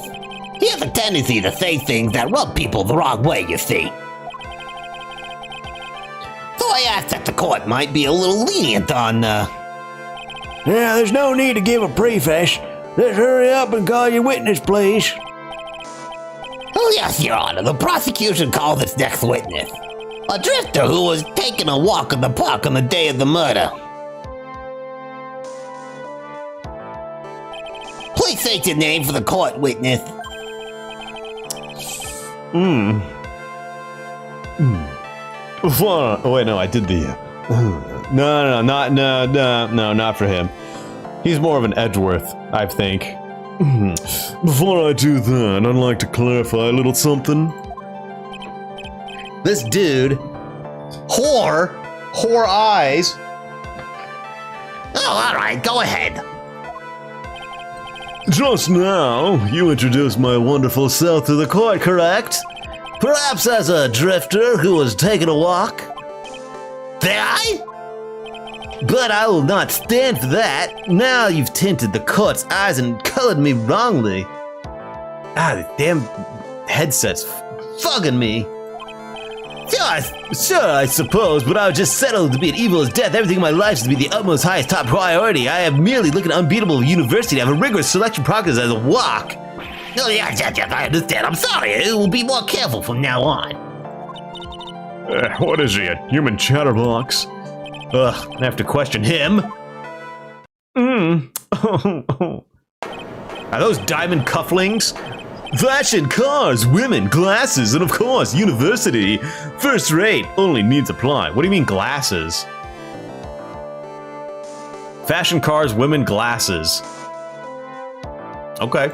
He has a tendency to say things that rub people the wrong way, you see. So I asked that the court might be a little lenient on, Yeah, there's no need to give a preface. Let's hurry up and call your witness, please. Oh yes, Your Honor, the prosecution called its next witness. A drifter who was taking a walk in the park on the day of the murder. Please state your name for the court, witness. Oh, wait, no, I did the... No, not for him. He's more of an Edgeworth, I think. Before I do that, I'd like to clarify a little something. This dude, whore eyes. Oh, all right, go ahead. Just now, you introduced my wonderful self to the court, correct? Perhaps as a drifter who was taking a walk? Did I? But I will not stand for that. Now you've tinted the court's eyes and colored me wrongly. The damn headset's fugging me. Sure, I suppose, but I was just settled to be an evil as death. Everything in my life is to be the utmost highest top priority. I am merely looking unbeatable university. I have a rigorous selection process as a walk. Oh, yes, I understand. I'm sorry. We'll be more careful from now on. What is he, a human chatterbox? Ugh, I have to question him. Are those diamond cufflinks? Fashion, cars, women, glasses, and of course, university. First rate, only needs apply. What do you mean glasses? Fashion, cars, women, glasses. Okay.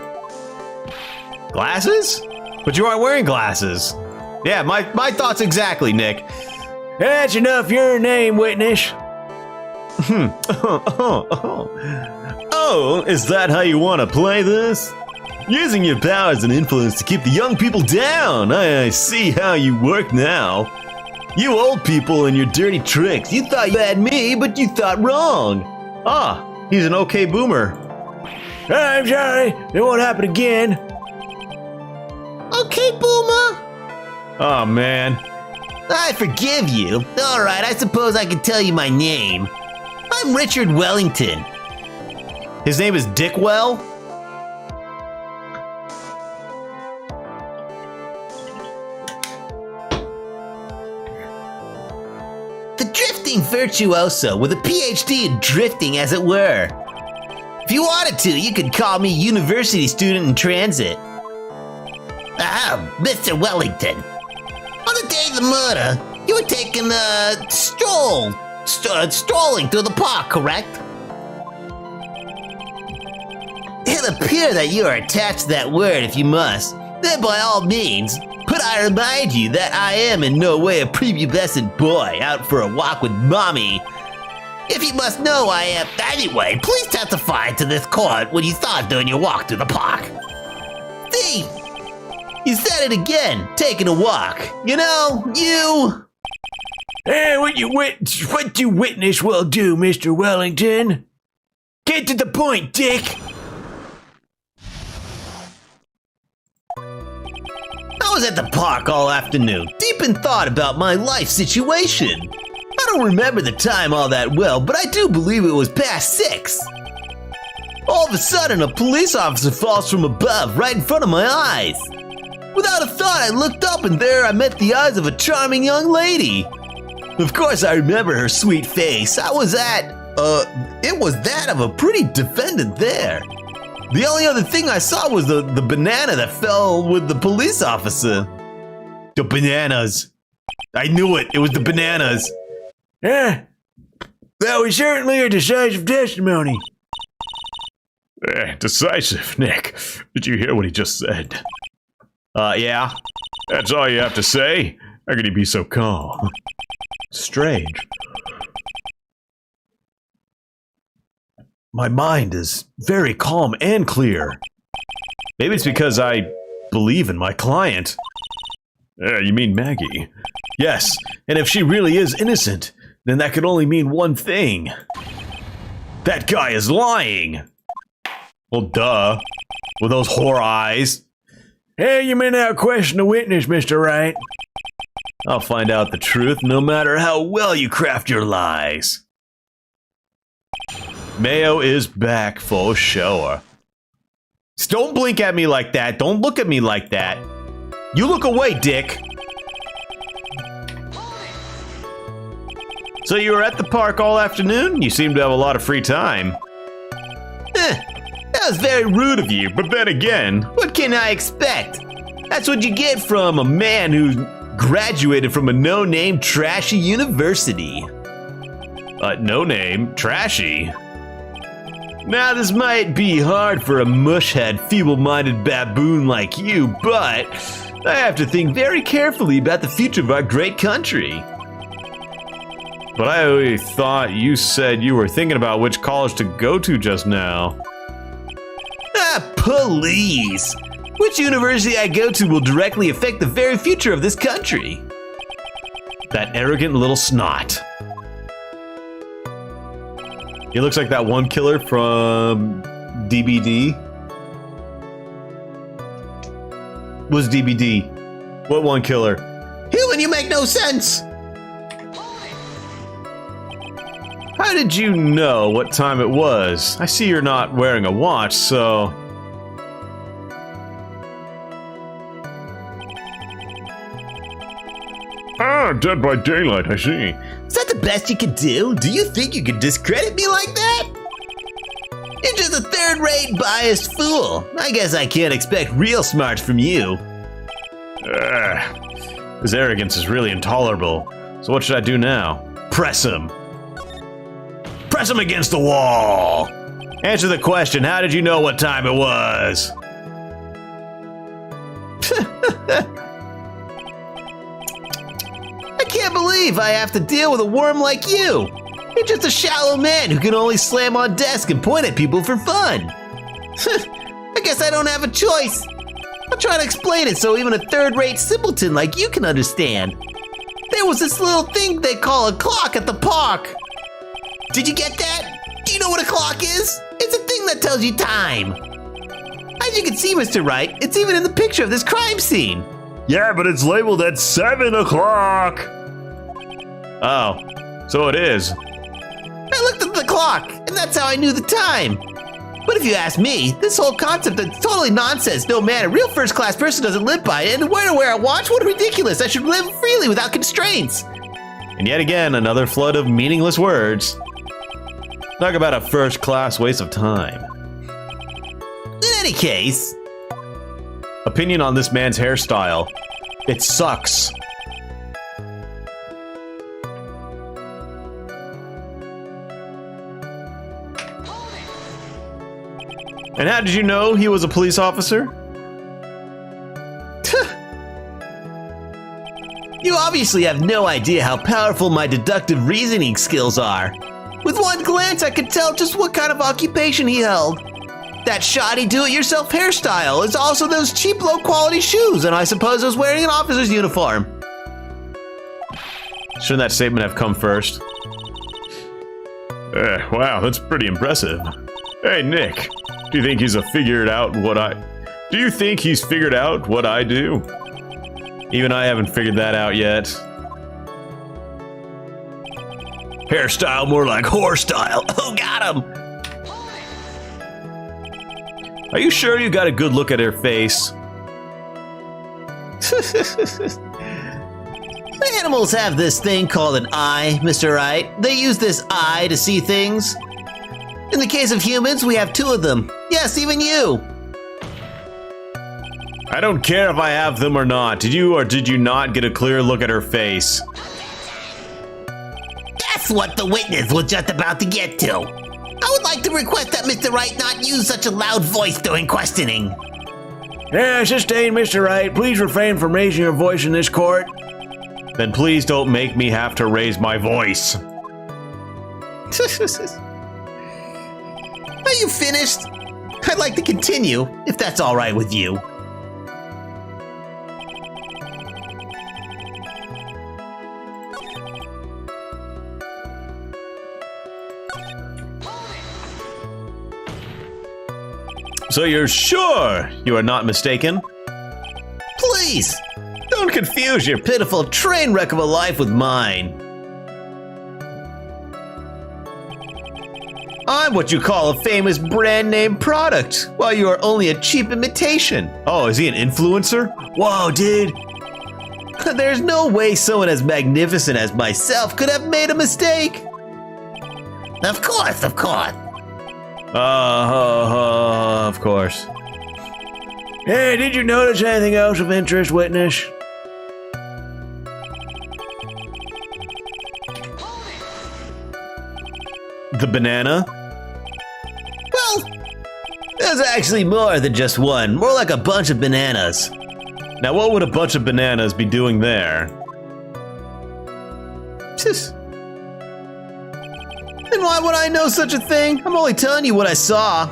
Glasses? But you aren't wearing glasses. Yeah, my thoughts exactly, Nick. That's enough your name, witness. Oh, is that how you want to play this? Using your powers and influence to keep the young people down. I see how you work now. You old people and your dirty tricks. You thought you had me, but you thought wrong. Ah, he's an okay boomer. I'm sorry. It won't happen again. Okay, Boomer. Oh, man. I forgive you. All right, I suppose I can tell you my name. I'm Richard Wellington. His name is Dickwell? The drifting virtuoso with a PhD in drifting, as it were. If you wanted to, you could call me university student in transit. Mr. Wellington. On the day of the murder, you were taking a strolling through the park, correct? It'll appear that you are attached to that word if you must. Then by all means, but I remind you that I am in no way a prepubescent boy out for a walk with mommy. If you must know, I am. Anyway, please testify to this court what you thought during your walk through the park. See? You said it again, taking a walk. You know, you... Hey, what you witness will do, Mr. Wellington. Get to the point, Dick. I was at the park all afternoon, deep in thought about my life situation. I don't remember the time all that well, but I do believe it was past 6. All of a sudden, a police officer falls from above, right in front of my eyes. Without a thought, I looked up and there I met the eyes of a charming young lady. Of course, I remember her sweet face. It was that of a pretty defendant there. The only other thing I saw was the banana that fell with the police officer. The bananas. I knew it. It was the bananas. Yeah. That was certainly a decisive testimony. Decisive, Nick. Did you hear what he just said? Yeah. That's all you have to say? How could he be so calm? Strange. My mind is very calm and clear. Maybe it's because I believe in my client. You mean Maggie? Yes, and if she really is innocent, then that could only mean one thing. That guy is lying! Well, duh. With those whore eyes. Hey, you may now question the witness, Mr. Wright. I'll find out the truth no matter how well you craft your lies. Mayo is back for sure. Don't blink at me like that. Don't look at me like that. You look away, dick. So you were at the park all afternoon? You seem to have a lot of free time. That was very rude of you. But then again, What can I expect? That's what you get from a man who graduated from a no-name trashy university. no name, trashy. Now, this might be hard for a mushhead, feeble-minded baboon like you, but I have to think very carefully about the future of our great country. But I always thought you said you were thinking about which college to go to just now. Please! Which university I go to will directly affect the very future of this country. That arrogant little snot. He looks like that one killer from DBD. What's DBD? What one killer? Human, you make no sense! How did you know what time it was? I see you're not wearing a watch, so... Ah, dead by daylight, I see. Is that the best you could do? Do you think you could discredit me like that? You're just a third-rate, biased fool. I guess I can't expect real smarts from you. His arrogance is really intolerable. So what should I do now? Press him. Press him against the wall. Answer the question. How did you know what time it was? I can't believe I have to deal with a worm like you. You're just a shallow man who can only slam on desk and point at people for fun. I guess I don't have a choice. I'll try to explain it so even a third-rate simpleton like you can understand. There was this little thing they call a clock at the park. Did you get that? Do you know what a clock is? It's a thing that tells you time. As you can see, Mr. Wright, it's even in the picture of this crime scene. Yeah, but it's labeled at 7 o'clock. Oh, so it is. I looked at the clock, and that's how I knew the time. But if you ask me, this whole concept is totally nonsense. No man, a real first-class person doesn't live by it, and where to wear a watch? What ridiculous. I should live freely without constraints. And yet again, another flood of meaningless words. Talk about a first-class waste of time. In any case, Opinion on this man's hairstyle. It sucks. And how did you know he was a police officer? you obviously have no idea how powerful my deductive reasoning skills are. With one glance, I could tell just what kind of occupation he held. That shoddy do-it-yourself hairstyle is also those cheap, low-quality shoes, and I suppose I was wearing an officer's uniform. Shouldn't that statement have come first? Wow, that's pretty impressive. Hey, Nick, do you think he's figured out what I do? Even I haven't figured that out yet. Hairstyle more like whore style. Oh, got him! Are you sure you got a good look at her face? Animals have this thing called an eye, Mr. Wright. They use this eye to see things. In the case of humans, we have two of them. Yes, even you. I don't care if I have them or not. Did you or did you not get a clear look at her face? That's what the witness was just about to get to. I would like to request that Mr. Wright not use such a loud voice during questioning. Sustained, Mr. Wright. Please refrain from raising your voice in this court. Then please don't make me have to raise my voice. Are you finished? I'd like to continue, if that's all right with you. So you're sure you are not mistaken? Please, Don't confuse your pitiful train wreck of a life with mine. I'm what you call a famous brand name product, while you are only a cheap imitation. Oh, is he an influencer? Whoa, dude. There's no way someone as magnificent as myself could have made a mistake. Of course, of course. Of course. Hey, did you notice anything else of interest, witness? The banana? Well, there's actually more than just one. More like a bunch of bananas. Now, what would a bunch of bananas be doing there? Then why would I know such a thing? I'm only telling you what I saw.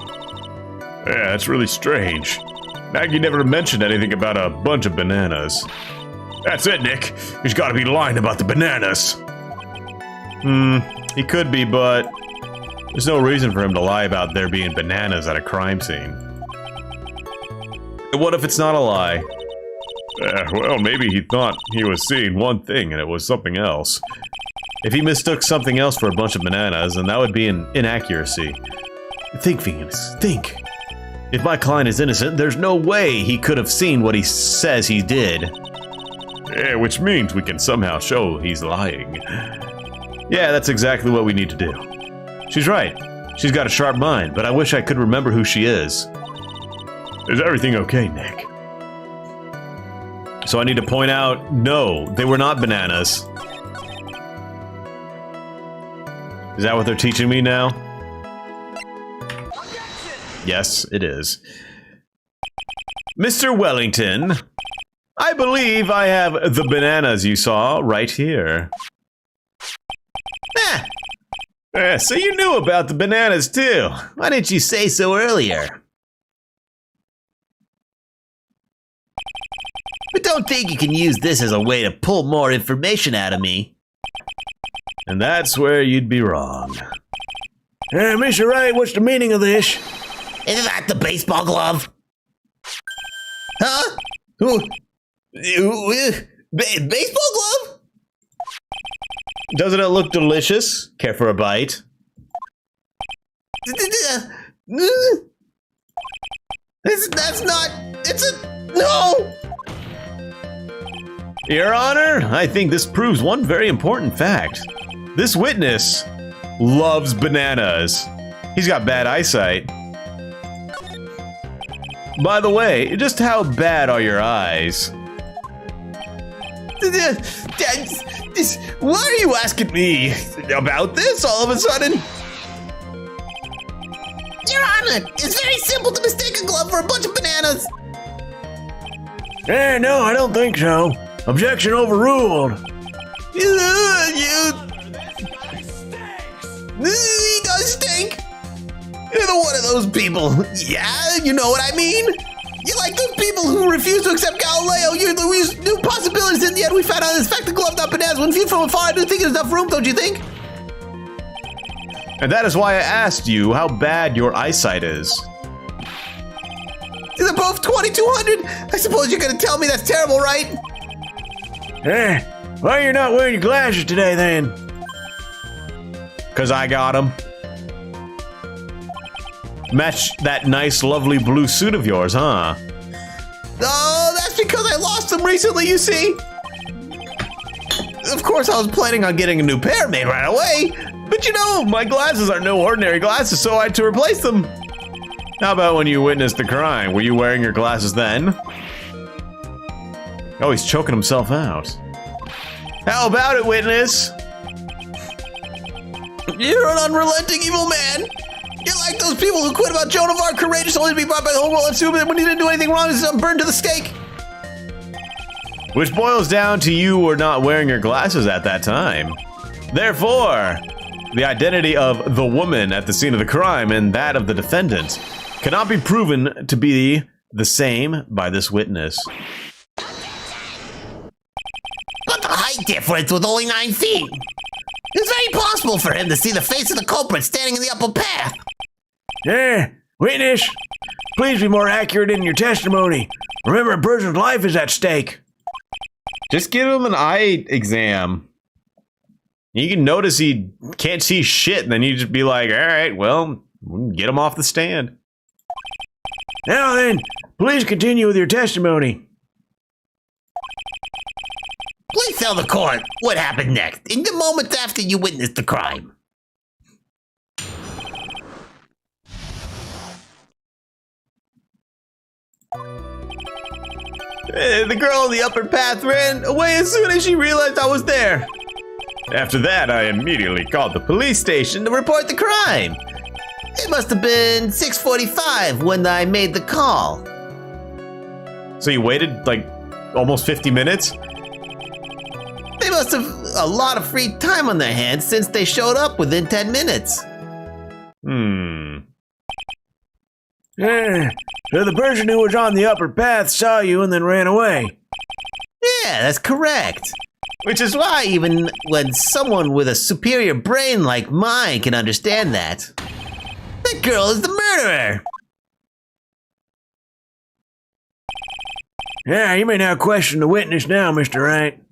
Yeah, that's really strange. Maggie never mentioned anything about a bunch of bananas. That's it, Nick. He's got to be lying about the bananas. He could be, but there's no reason for him to lie about there being bananas at a crime scene. What if it's not a lie? Well, maybe he thought he was seeing one thing and it was something else. If he mistook something else for a bunch of bananas, then that would be an inaccuracy. Think, Venus, think. If my client is innocent, there's no way he could have seen what he says he did. Yeah, which means we can somehow show he's lying. Yeah, that's exactly what we need to do. She's right. She's got a sharp mind, but I wish I could remember who she is. Is everything okay, Nick? So I need to point out, no, they were not bananas. Is that what they're teaching me now? Yes, it is. Mr. Wellington, I believe I have the bananas you saw right here. So you knew about the bananas too. Why didn't you say so earlier? But don't think you can use this as a way to pull more information out of me. And that's where you'd be wrong. Mr. Wright, what's the meaning of this? Isn't that the baseball glove? Huh? Baseball glove? Doesn't it look delicious? Care for a bite? That's not... It's a... No! Your Honor, I think this proves one very important fact. This witness loves bananas. He's got bad eyesight. By the way, just how bad are your eyes? Why are you asking me about this all of a sudden? Your Honor, it's very simple to mistake a glove for a bunch of bananas. No, I don't think so. Objection overruled. He does stink. You're one of those people. Yeah, you know what I mean? You're like those people who refuse to accept Galileo. You're the new possibilities, in the end we found out this fact the glove not bananas. When viewed from afar, I do think there's enough room, don't you think? And that is why I asked you how bad your eyesight is. They're both 2200. I suppose you're gonna tell me that's terrible, right? Why you're not wearing your glasses today, then? 'Cause I got them. Match that nice, lovely blue suit of yours, huh? Oh, that's because I lost them recently, you see? Of course, I was planning on getting a new pair made right away. But you know, my glasses are no ordinary glasses, so I had to replace them. How about when you witnessed the crime? Were you wearing your glasses then? Oh, he's choking himself out. How about it, witness? You're an unrelenting evil man. You're like those people who quit about Joan of Arc, courageous only to be brought by the whole world, assuming that when he didn't do anything wrong, he's burned to the stake. Which boils down to you were not wearing your glasses at that time. Therefore, the identity of the woman at the scene of the crime and that of the defendant cannot be proven to be the same by this witness. But the height difference was only 9 feet. It's very possible for him to see the face of the culprit standing in the upper path. Witness, please be more accurate in your testimony. Remember, a person's life is at stake. Just give him an eye exam. You can notice he can't see shit, and then you just be like, all right, well, get him off the stand. Now then, please continue with your testimony. Please tell the court what happened next, in the moments after you witnessed the crime. The girl in the upper path ran away as soon as she realized I was there. After that, I immediately called the police station to report the crime. It must have been 6:45 when I made the call. So you waited like almost 50 minutes? They must have a lot of free time on their hands since they showed up within 10 minutes. So the person who was on the upper path saw you and then ran away. Yeah, that's correct. Which is why even when someone with a superior brain like mine can understand that. That girl is the murderer. Yeah, you may now question the witness now, Mr. Wright.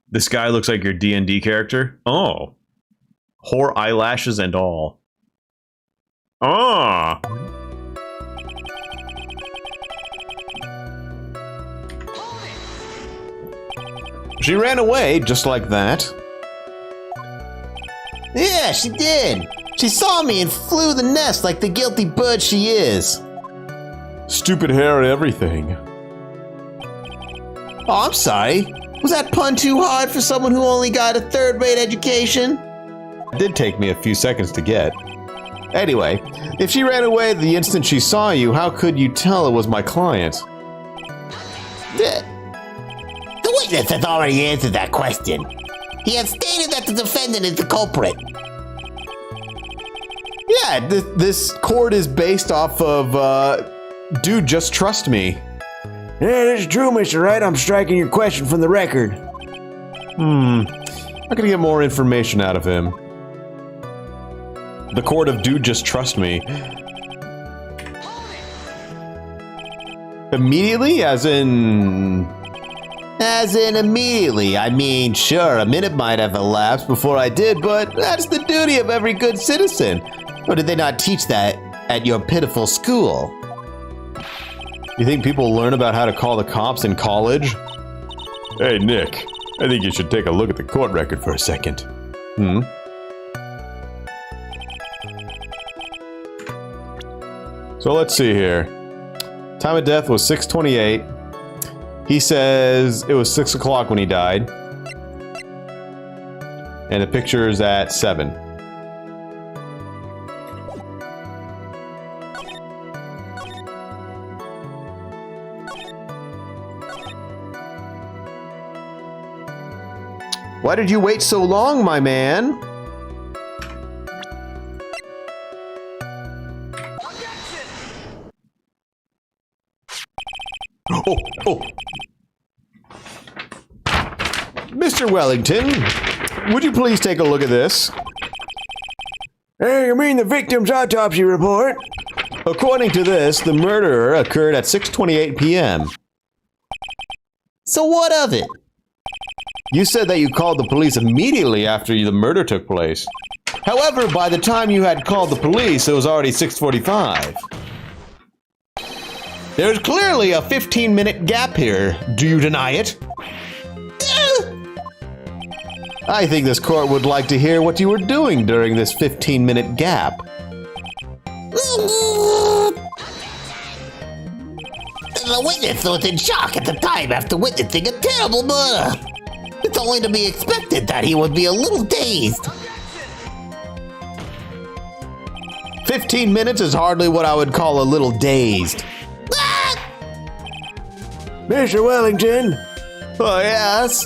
This guy looks like your D&D character. Oh. Whore eyelashes and all. Ah. She ran away just like that. Yeah, she did. She saw me and flew the nest like the guilty bird she is. Stupid hair and everything. Oh, I'm sorry. Was that pun too hard for someone who only got a third-rate education? It did take me a few seconds to get. Anyway, if she ran away the instant she saw you, how could you tell it was my client? The witness has already answered that question. He has stated that the defendant is the culprit. Yeah, this court is based off of, dude, just trust me. Yeah, this is true, Mr. Wright. I'm striking your question from the record. I'm gonna get more information out of him. The court of dude, just trust me. Immediately? As in immediately. I mean, sure, a minute might have elapsed before I did, but that's the duty of every good citizen. Or did they not teach that at your pitiful school? You think people learn about how to call the cops in college? Hey, Nick, I think you should take a look at the court record for a second. So let's see here. Time of death was 6:28. He says it was 6 o'clock when he died. And the picture is at 7. Why did you wait so long, my man? Oh. Mr. Wellington, would you please take a look at this? Hey, you mean the victim's autopsy report? According to this, the murder occurred at 6:28 p.m. So what of it? You said that you called the police immediately after the murder took place. However, by the time you had called the police, it was already 6:45. There's clearly a 15-minute gap here. Do you deny it? I think this court would like to hear what you were doing during this 15-minute gap. The witness was in shock at the time after witnessing a terrible murder. It's only to be expected that he would be a little dazed. 15 minutes is hardly what I would call a little dazed. Mr. Wellington, Oh, yes?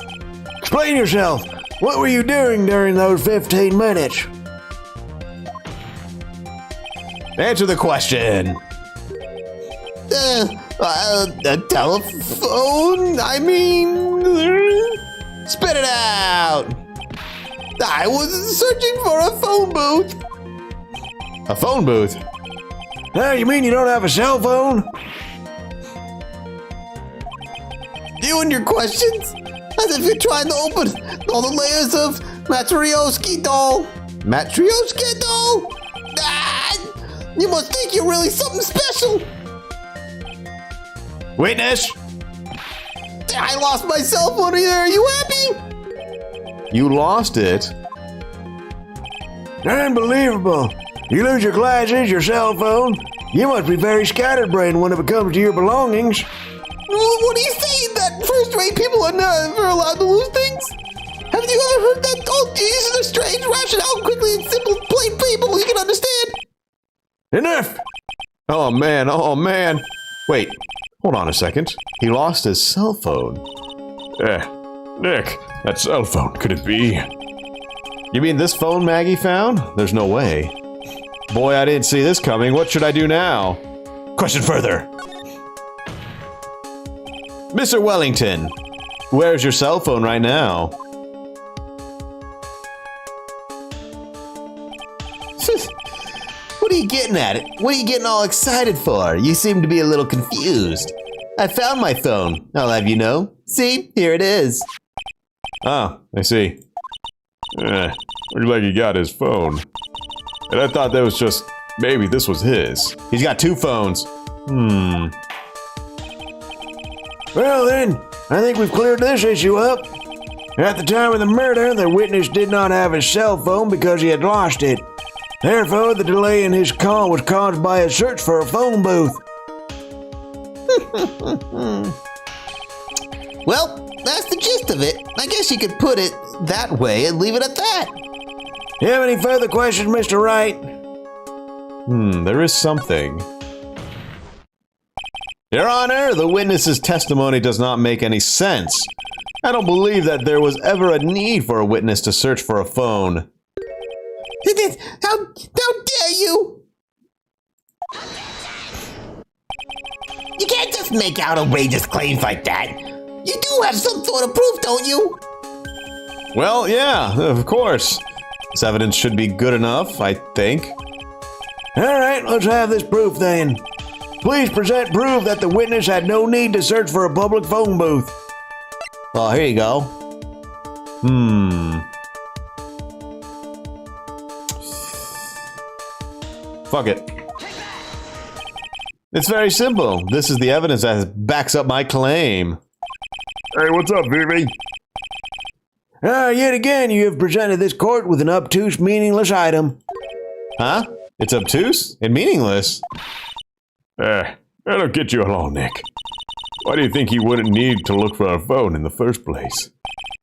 explain yourself. What were you doing during those 15 minutes? Answer the question. A telephone? I mean... Spit it out! I was searching for a phone booth. A phone booth? You mean you don't have a cell phone? You and your questions? As if you're trying to open all the layers of Matryoshki doll. Matryoshka? Doll? You must think you're really something special. Witness? I lost my cell phone. Are you happy? You lost it? Unbelievable. You lose your glasses, your cell phone. You must be very scatterbrained when it comes to your belongings. What are you saying? That first-rate people are never allowed to lose things? Haven't you ever heard that? Oh, these are strange rationale, quickly and simple, plain people you can understand. Enough! Oh man. Wait, hold on a second. He lost his cell phone. Nick, that cell phone, could it be? You mean this phone Maggie found? There's no way. Boy, I didn't see this coming. What should I do now? Question further. Mr. Wellington, where's your cell phone right now? What are you getting at? What are you getting all excited for? You seem to be a little confused. I found my phone. I'll have you know. See, here it is. Ah, I see. Looks like he got his phone. And I thought that was just, maybe this was his. He's got two phones. Well then, I think we've cleared this issue up. At the time of the murder, the witness did not have his cell phone because he had lost it. Therefore, the delay in his call was caused by a search for a phone booth. Well, that's the gist of it. I guess you could put it that way and leave it at that. You have any further questions, Mr. Wright? There is something. Your Honor, the witness's testimony does not make any sense. I don't believe that there was ever a need for a witness to search for a phone. How dare you? You can't just make out outrageous claims like that. You do have some sort of proof, don't you? Well, yeah, of course. This evidence should be good enough, I think. All right, let's have this proof then. Please present proof that the witness had no need to search for a public phone booth. Well, here you go. Fuck it. It's very simple. This is the evidence that backs up my claim. Hey, what's up, Vivi? Yet again, you have presented this court with an obtuse, meaningless item. Huh? It's obtuse and meaningless. That'll get you along, Nick. Why do you think he wouldn't need to look for a phone in the first place?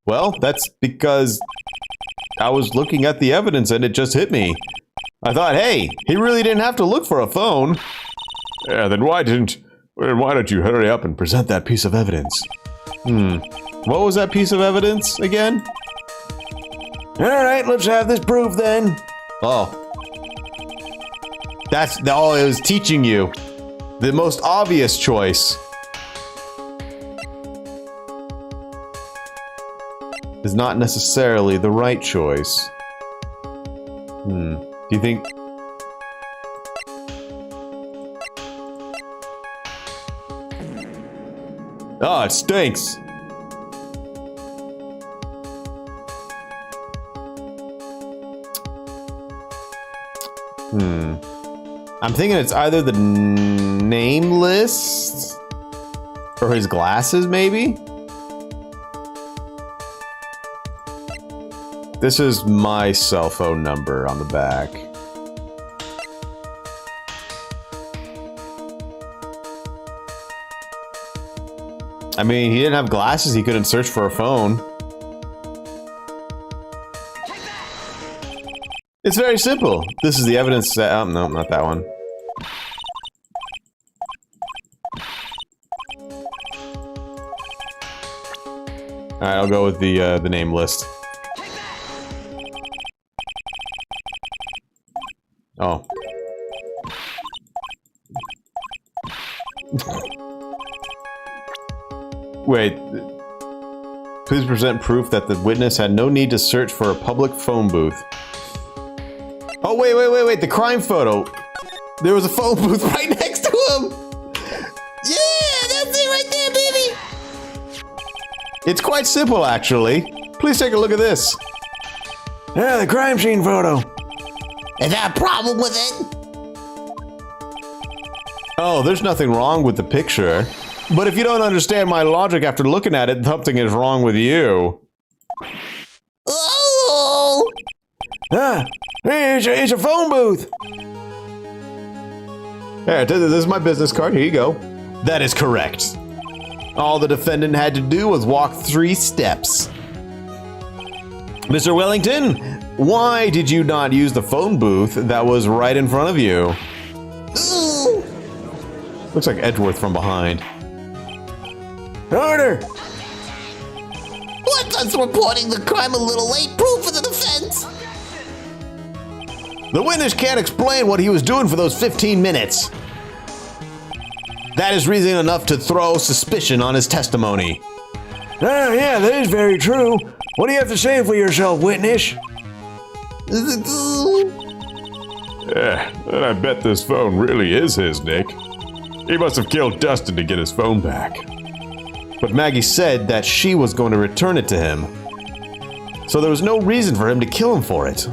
Well, that's because I was looking at the evidence and it just hit me. I thought, hey, he really didn't have to look for a phone. Yeah, then why don't you hurry up and present that piece of evidence? What was that piece of evidence again? All right, let's have this proof then. Oh. It was teaching you. The most obvious choice is not necessarily the right choice. Do you think... Oh, it stinks. I'm thinking it's either the name list or his glasses, maybe? This is my cell phone number on the back. I mean, he didn't have glasses, he couldn't search for a phone. It's very simple. This is the evidence that, oh, no, not that one. Alright, I'll go with the name list. Oh. Wait. Please present proof that the witness had no need to search for a public phone booth. Oh, wait, the crime photo. There was a phone booth right next to him. Yeah, that's it right there, baby. It's quite simple, actually. Please take a look at this. Yeah, the crime scene photo. Is there a problem with it? Oh, there's nothing wrong with the picture. But if you don't understand my logic after looking at it, something is wrong with you. Oh! Ah, hey, it's a phone booth. Here, this is my business card. Here you go. That is correct. All the defendant had to do was walk 3 steps. Mr. Wellington, why did you not use the phone booth that was right in front of you? Ooh. Looks like Edgeworth from behind. Order. What's us reporting the crime a little late? Proof for the defense. The witness can't explain what he was doing for those 15 minutes. That is reason enough to throw suspicion on his testimony. Ah, yeah, that is very true. What do you have to say for yourself, witness? Yeah, and I bet this phone really is his, Nick. He must have killed Dustin to get his phone back. But Maggie said that she was going to return it to him. So there was no reason for him to kill him for it.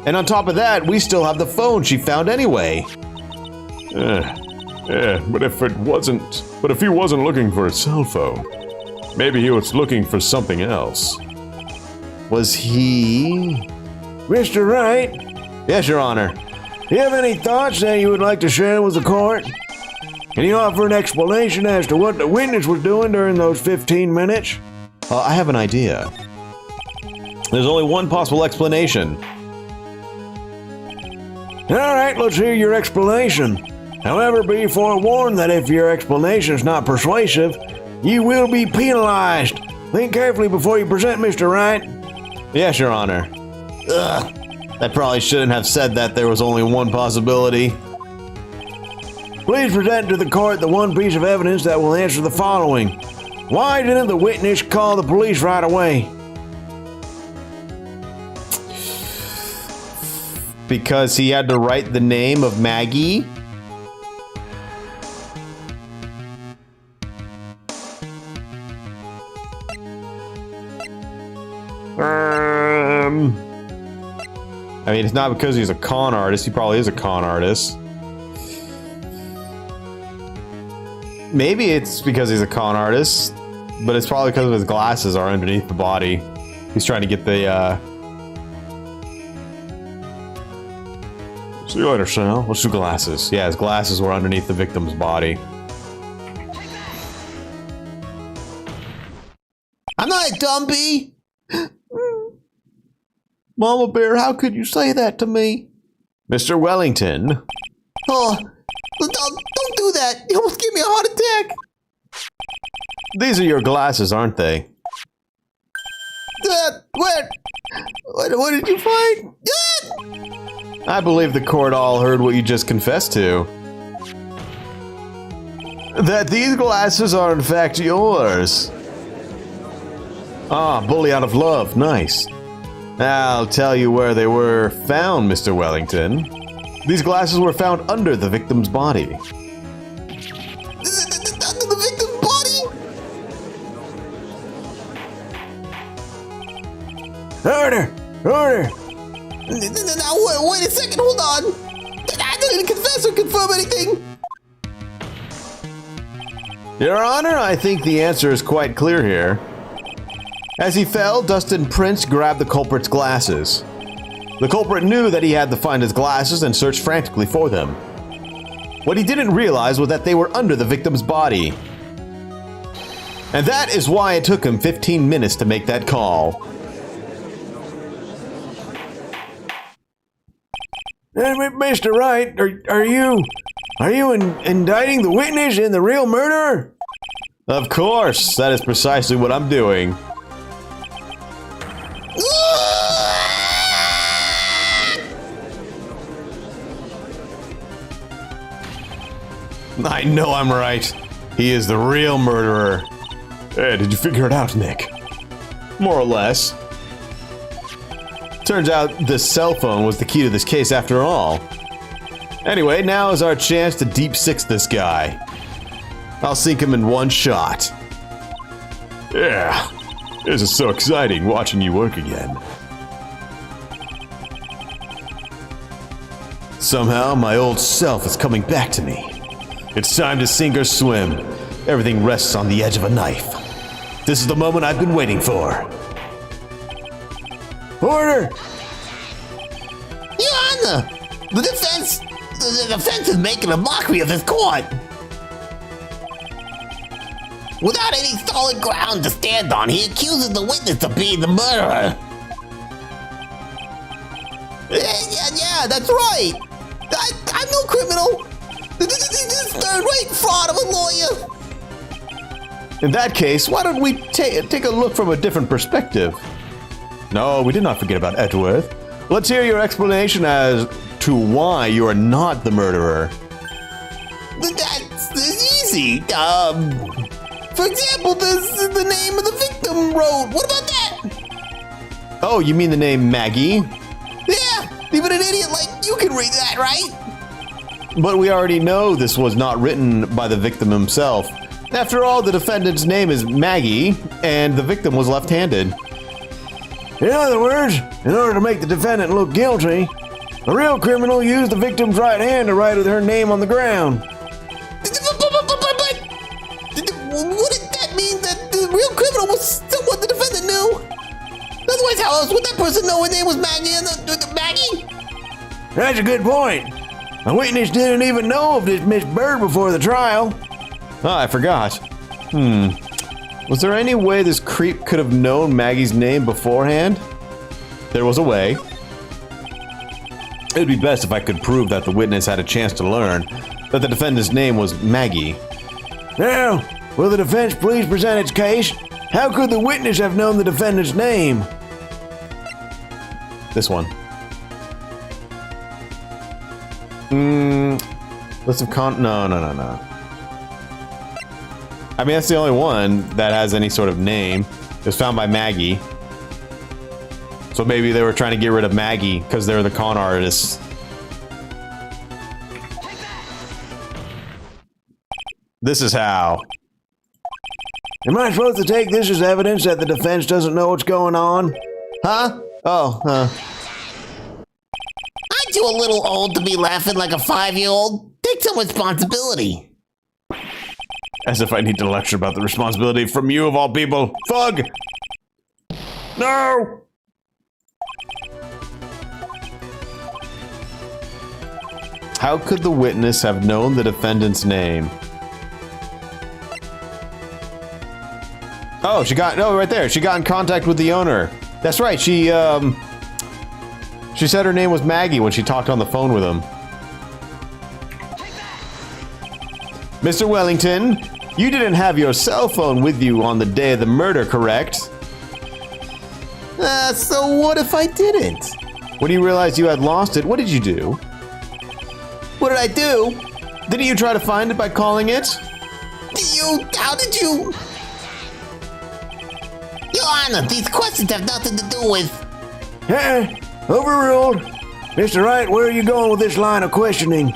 And on top of that, we still have the phone she found anyway. Yeah, but if he wasn't looking for a cell phone, maybe he was looking for something else. Was he... Mr. Wright, Yes, Your Honor. do you have any thoughts that you would like to share with the court? Can you offer an explanation as to what the witness was doing during those 15 minutes? I have an idea. There's only one possible explanation. All right, let's hear your explanation. However, be forewarned that if your explanation is not persuasive, you will be penalized. Think carefully before you present, Mr. Wright. Yes, Your Honor. Ugh. I probably shouldn't have said that there was only one possibility. Please present to the court the one piece of evidence that will answer the following. Why didn't the witness call the police right away? Because he had to write the name of Maggie? I mean, it's not because he's a con artist. He probably is a con artist. Maybe it's because he's a con artist, but it's probably because his glasses are underneath the body. He's trying to get the, See you later, Sal. Let's do glasses. Yeah, his glasses were underneath the victim's body. I'm not a dumpy. Mama Bear, how could you say that to me? Mr. Wellington. Oh, don't do that. You almost gave me a heart attack. These are your glasses, aren't they? What did you find? I believe the court all heard what you just confessed to. That these glasses are in fact yours. Ah, bully out of love. Nice. I'll tell you where they were found, Mr. Wellington. These glasses were found under the victim's body. Under the victim's body? Order! Order! Now, wait a second, hold on. I didn't confess or confirm anything. Your Honor, I think the answer is quite clear here. As he fell, Dustin Prince grabbed the culprit's glasses. The culprit knew that he had to find his glasses and searched frantically for them. What he didn't realize was that they were under the victim's body. And that is why it took him 15 minutes to make that call. Mr. Wright, are you indicting the witness and the real murderer? Of course, that is precisely what I'm doing. I know I'm right. He is the real murderer. Hey, did you figure it out, Nick? More or less. Turns out this cell phone was the key to this case after all. Anyway, now is our chance to deep six this guy. I'll sink him in one shot. Yeah, this is so exciting watching you work again. Somehow my old self is coming back to me. It's time to sink or swim. Everything rests on the edge of a knife. This is the moment I've been waiting for. Order! Your Honor, the defense is making a mockery of this court. Without any solid ground to stand on, he accuses the witness of being the murderer. Yeah, that's right. I'm no criminal. This is third-rate fraud of a lawyer. In that case, why don't we take a look from a different perspective? No, we did not forget about Edgeworth. Let's hear your explanation as to why you are not the murderer. That's easy. For example, the name of the victim wrote. What about that? Oh, you mean the name Maggie? Yeah, even an idiot like you can read that, right? But we already know this was not written by the victim himself. After all, the defendant's name is Maggie, and the victim was left-handed. In other words, in order to make the defendant look guilty, the real criminal used the victim's right hand to write with her name on the ground. But wouldn't that mean that the real criminal was someone the defendant knew? Otherwise, how else would that person know her name was Maggie and the Maggie? That's a good point. The witness didn't even know of this Miss Bird before the trial. Ah, I forgot. Was there any way this creep could have known Maggie's name beforehand? There was a way. It would be best if I could prove that the witness had a chance to learn that the defendant's name was Maggie. Now, will the defense please present its case? How could the witness have known the defendant's name? This one. List of no. I mean, that's the only one that has any sort of name. It was found by Maggie. So maybe they were trying to get rid of Maggie because they're the con artists. This is how. Am I supposed to take this as evidence that the defense doesn't know what's going on? Huh? Oh, Aren't you a little old to be laughing like a 5-year-old? Take some responsibility. As if I need to lecture about the responsibility from you of all people. Fug! No! How could the witness have known the defendant's name? Oh, right there. She got in contact with the owner. That's right. She said her name was Maggie when she talked on the phone with him. Mr. Wellington, you didn't have your cell phone with you on the day of the murder, correct? So what if I didn't? When you realized you had lost it, what did you do? What did I do? Didn't you try to find it by calling it? How did you? Your Honor, these questions have nothing to do with... Overruled. Mr. Wright, where are you going with this line of questioning?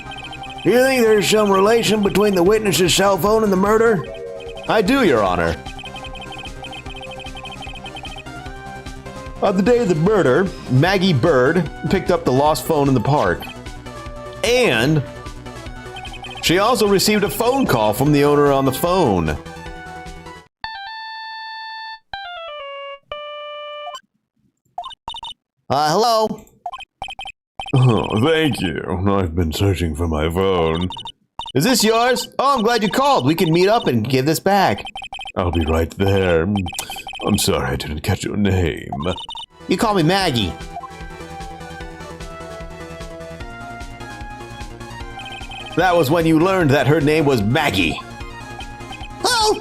Do you think there's some relation between the witness's cell phone and the murder? I do, Your Honor. On the day of the murder, Maggie Bird picked up the lost phone in the park. And she also received a phone call from the owner on the phone. Hello? Oh, thank you. I've been searching for my phone. Is this yours? Oh, I'm glad you called. We can meet up and give this back. I'll be right there. I'm sorry I didn't catch your name. You call me Maggie. That was when you learned that her name was Maggie. Oh!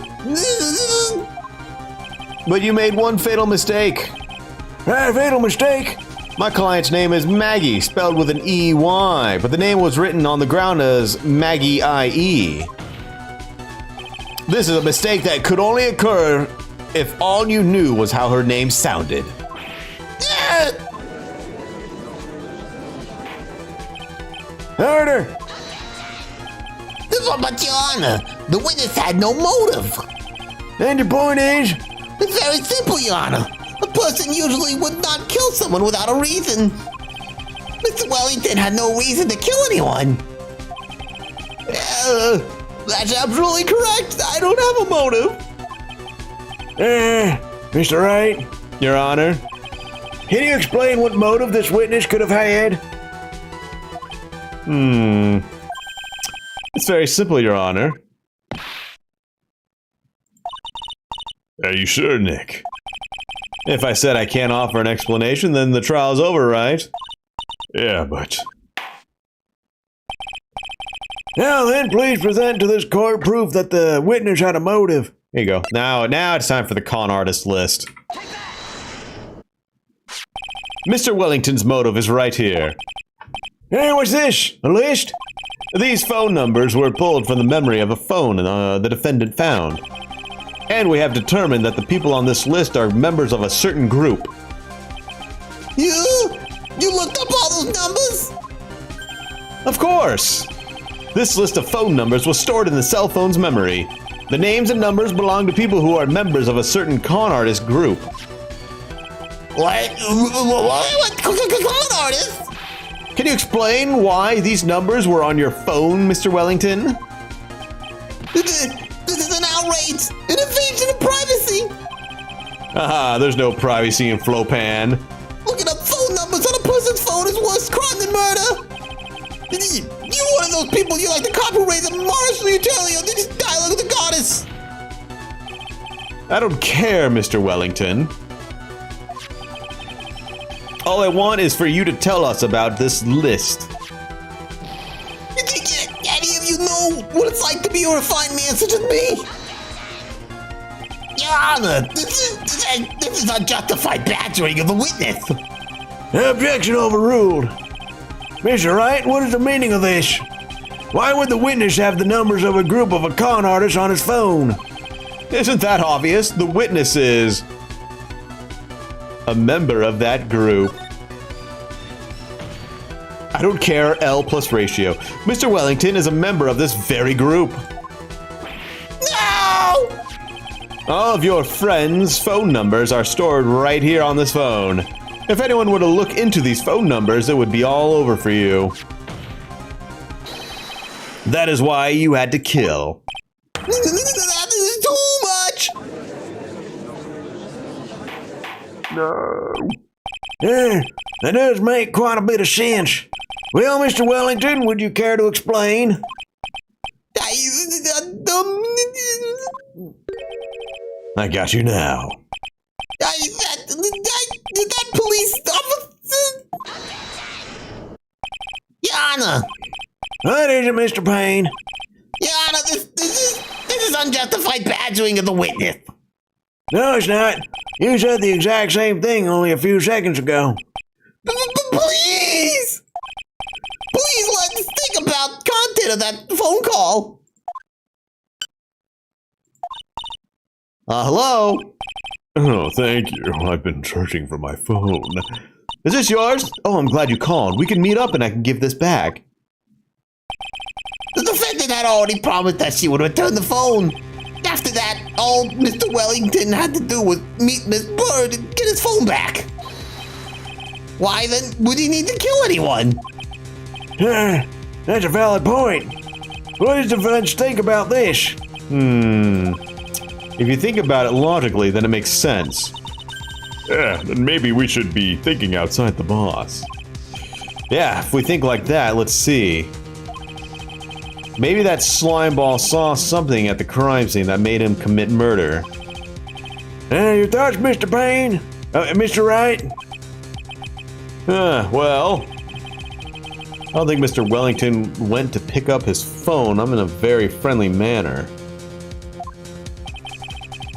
But you made one fatal mistake. Fatal mistake. My client's name is Maggie, spelled with an E-Y, but the name was written on the ground as Maggie I-E. This is a mistake that could only occur if all you knew was how her name sounded. Harder. This one, but Your Honor, the witness had no motive. And your point is? It's very simple, Your Honor. A person usually would not kill someone without a reason. Mr. Wellington had no reason to kill anyone. That's absolutely correct. I don't have a motive. Mr. Wright, Your Honor? can you explain what motive this witness could have had? It's very simple, Your Honor. Are you sure, Nick? If I said I can't offer an explanation, then the trial's over, right? Yeah, but... Now then, please present to this court proof that the witness had a motive. Here you go. Now it's time for the con artist list. Mr. Wellington's motive is right here. Hey, what's this? A list? These phone numbers were pulled from the memory of a phone the defendant found. And we have determined that the people on this list are members of a certain group. You looked up all those numbers? Of course! This list of phone numbers was stored in the cell phone's memory. The names and numbers belong to people who are members of a certain con artist group. What? Con artist? Can you explain why these numbers were on your phone, Mr. Wellington? This is an outrage! An invasion of privacy! Haha, there's no privacy in Flopan. Looking up phone numbers on a person's phone is worse crime than murder! You're one of those people you like to copyright the martially Italian, they just dialogue with the goddess! I don't care, Mr. Wellington. All I want is for you to tell us about this list. You think any of you know what it's like to be a refined man such as me? Your Honor, this is unjustified badgering of the witness. Objection overruled. Mr. Wright, what is the meaning of this? Why would the witness have the numbers of a group of a con artist on his phone? Isn't that obvious? The witness is a member of that group. I don't care, L plus ratio. Mr. Wellington is a member of this very group. No! All of your friends' phone numbers are stored right here on this phone. If anyone were to look into these phone numbers, it would be all over for you. That is why you had to kill. That is too much! That does make quite a bit of sense. Well, Mr. Wellington, would you care to explain? I got you now. That police officer? Your Honor! What is it, Mr. Payne? Your Honor, this is unjustified badgering of the witness. No, it's not. You said the exact same thing only a few seconds ago. Please! Please let's think about content of that phone call. Hello? Oh, thank you. I've been searching for my phone. Is this yours? Oh, I'm glad you called. We can meet up and I can give this back. The defendant had already promised that she would return the phone. After that, all Mr. Wellington had to do was meet Miss Bird and get his phone back. Why then would he need to kill anyone? That's a valid point. What does the defense think about this? If you think about it logically, then it makes sense. Yeah, then maybe we should be thinking outside the box. Yeah, if we think like that, let's see. Maybe that slime ball saw something at the crime scene that made him commit murder. Your thoughts, Mr. Payne? Mr. Wright? Well, I don't think Mr. Wellington went to pick up his phone. I'm in a very friendly manner.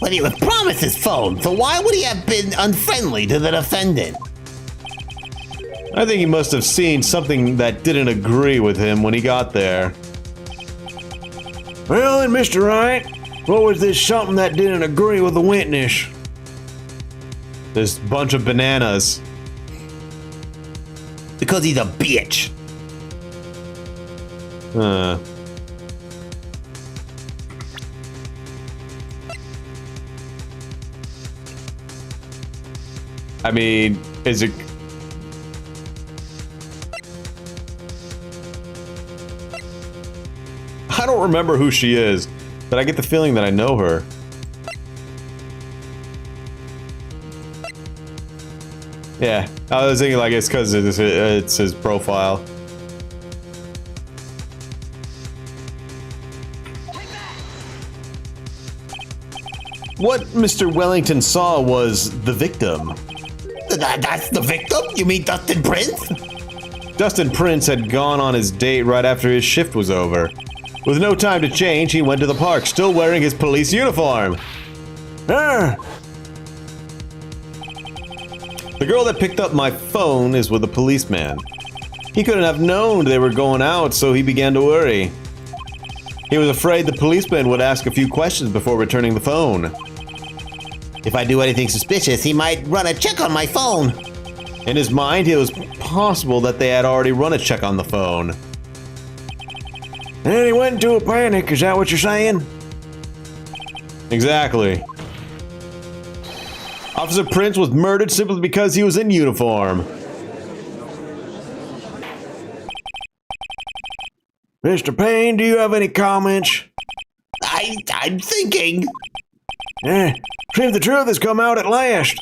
But he was promised his phone, so why would he have been unfriendly to the defendant? I think he must have seen something that didn't agree with him when he got there. Well, then, Mr. Wright, what was this something that didn't agree with the witness? This bunch of bananas. Because he's a bitch. I mean, is it... I don't remember who she is, but I get the feeling that I know her. Yeah, I was thinking like it's because it's his profile. What Mr. Wellington saw was the victim. That's the victim? You mean Dustin Prince? Dustin Prince had gone on his date right after his shift was over. With no time to change, he went to the park, still wearing his police uniform. Ah, The girl that picked up my phone is with a policeman. He couldn't have known they were going out, so he began to worry. He was afraid the policeman would ask a few questions before returning the phone. If I do anything suspicious, he might run a check on my phone. In his mind, it was possible that they had already run a check on the phone. and he went into a panic, is that what you're saying? Exactly. Officer Prince was murdered simply because he was in uniform. Mr. Payne, do you have any comments? I'm thinking. Seems the truth has come out at last.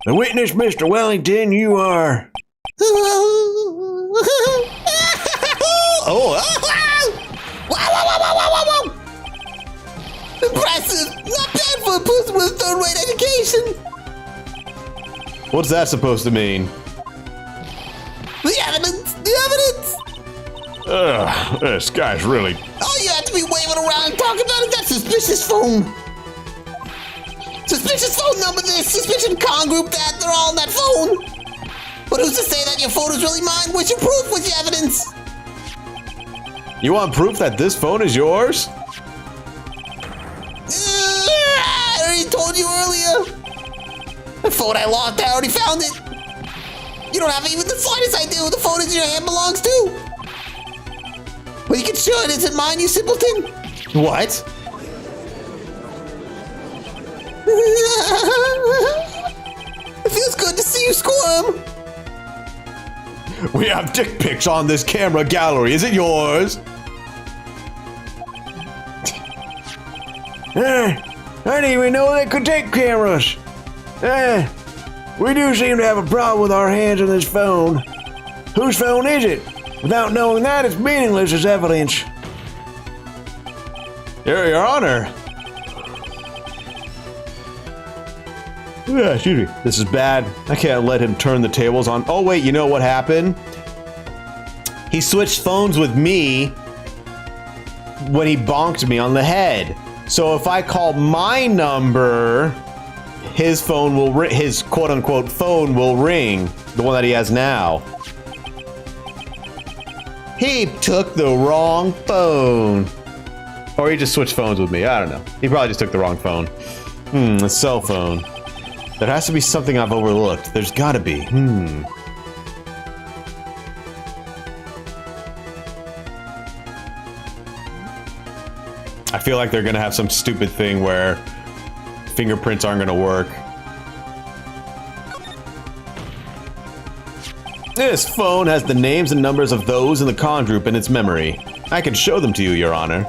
The witness, Mr. Wellington, you are... Impressive! Not bad for a person with a third-rate education! What's that supposed to mean? The evidence! The evidence! Ugh, this guy's really... All you have to be waving around and talking about is that suspicious phone! Suspicious phone number this, suspicion con group that, they're all on that phone! But who's to say that your phone is really mine? What's your proof? What's your evidence? You want proof that this phone is yours? I already told you earlier. The phone I lost, I already found it. You don't have even the slightest idea who the phone in your hand belongs to. Well, you can show it isn't mine, you simpleton. What? It feels good to see you squirm. We have dick pics on this camera gallery. Is it yours? I didn't even know they could take cameras. We do seem to have a problem with our hands on this phone. Whose phone is it? Without knowing that, it's meaningless as evidence. Your Honor. Yeah, excuse me. This is bad. I can't let him turn the tables on. Oh, wait, you know what happened? He switched phones with me when he bonked me on the head. So if I call my number, his phone will his quote-unquote phone will ring, the one that he has now. He took the wrong phone. Or he just switched phones with me. I don't know. He probably just took the wrong phone. A cell phone. There has to be something I've overlooked. There's gotta be. I feel like they're gonna have some stupid thing where fingerprints aren't gonna work. This phone has the names and numbers of those in the con group in its memory. I can show them to you, Your Honor.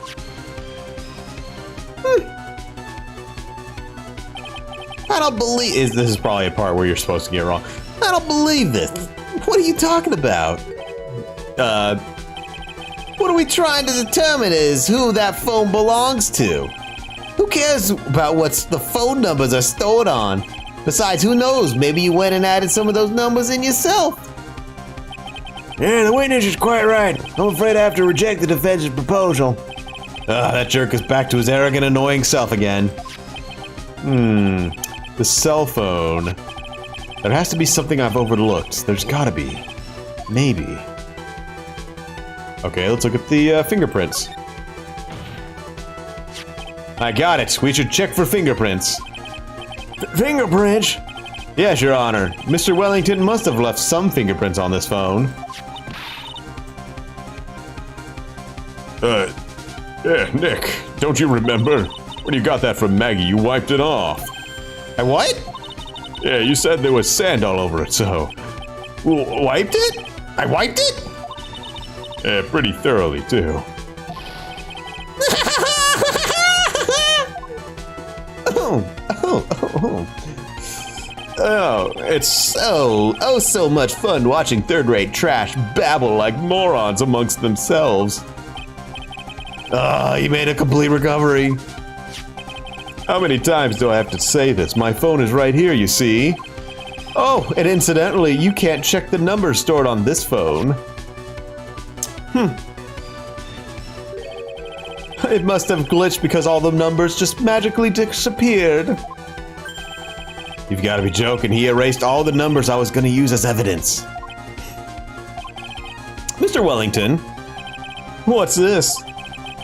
I don't believe... This is probably a part where you're supposed to get it wrong. I don't believe this. What are you talking about? What are we trying to determine is who that phone belongs to. Who cares about what the phone numbers are stored on? Besides, who knows? Maybe you went and added some of those numbers in yourself. Yeah, the witness is quite right. I'm afraid I have to reject the defense's proposal. That jerk is back to his arrogant, annoying self again. The cell phone. There has to be something I've overlooked. There's gotta be. Maybe. Okay, let's look at the fingerprints. I got it. We should check for fingerprints. Fingerprints? Yes, Your Honor. Mr. Wellington must have left some fingerprints on this phone. Yeah, Nick, don't you remember? When you got that from Maggie, you wiped it off. I what? Yeah, you said there was sand all over it, so... Wiped it? I wiped it? Yeah, pretty thoroughly, too. Oh, it's so much fun watching third-rate trash babble like morons amongst themselves. You made a complete recovery. How many times do I have to say this? My phone is right here, you see. Oh, and incidentally, you can't check the numbers stored on this phone. It must have glitched because all the numbers just magically disappeared. You've got to be joking. He erased all the numbers I was going to use as evidence. Mr. Wellington, what's this?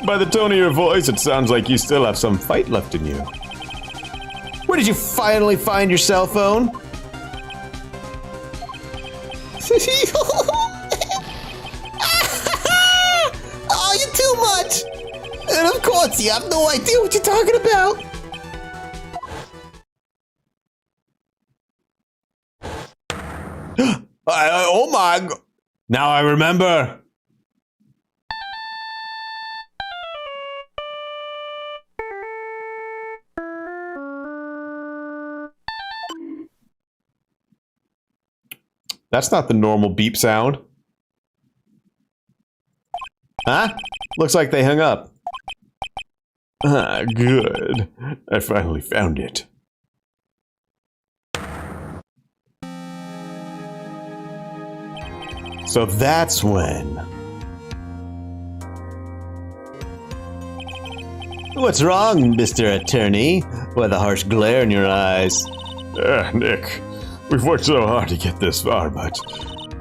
By the tone of your voice, it sounds like you still have some fight left in you. Where did you finally find your cell phone? Oh, you're too much! And of course, you have no idea what you're talking about. Oh my... Now I remember. That's not the normal beep sound. Huh? Looks like they hung up. Ah, good. I finally found it. So that's when. What's wrong, Mr. Attorney? With a harsh glare in your eyes. Nick, we've worked so hard to get this far, but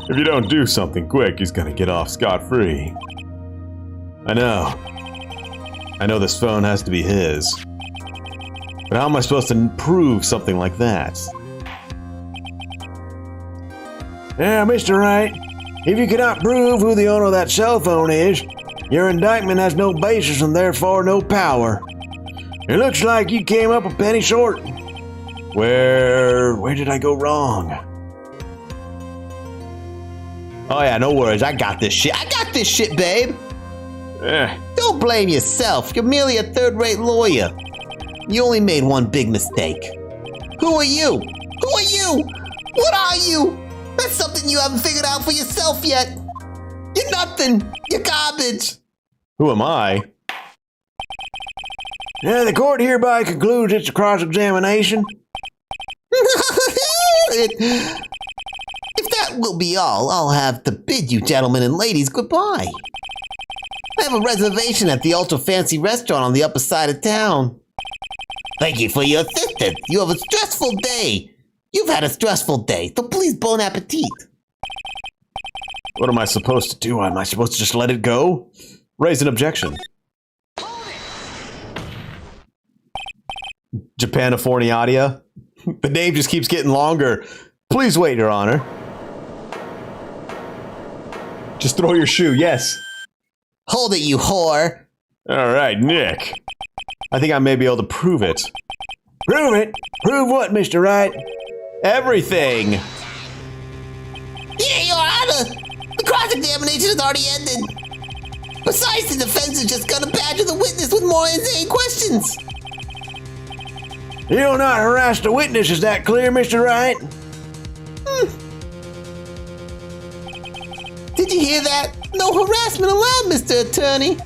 if you don't do something quick, he's gonna get off scot-free. I know this phone has to be his. But how am I supposed to prove something like that? Yeah, Mr. Wright. If you cannot prove who the owner of that cell phone is, your indictment has no basis and therefore no power. It looks like you came up a penny short. Where did I go wrong? Oh yeah, no worries. I got this shit. I got this shit, babe. Don't blame yourself. You're merely a third-rate lawyer. You only made one big mistake. Who are you? Who are you? What are you? That's something you haven't figured out for yourself yet. You're nothing. You're garbage. Who am I? Yeah, the court hereby concludes its cross-examination. If that will be all, I'll have to bid you gentlemen and ladies goodbye. I have a reservation at the ultra-fancy restaurant on the upper side of town. Thank you for your assistance. You have a stressful day. You've had a stressful day, so please bon appetit. What am I supposed to do? Am I supposed to just let it go? Raise an objection. Japaniforniatia? The name just keeps getting longer. Please wait, Your Honor. Just throw your shoe, yes. Hold it, you whore. All right, Nick. I think I may be able to prove it. Prove it? Prove what, Mr. Wright? Everything! Yeah, Your Honor. The cross-examination has already ended. Besides, the defense is just gonna badger the witness with more insane questions. You'll not harass the witness, is that clear, Mr. Wright? Did you hear that? No harassment allowed, Mr. Attorney.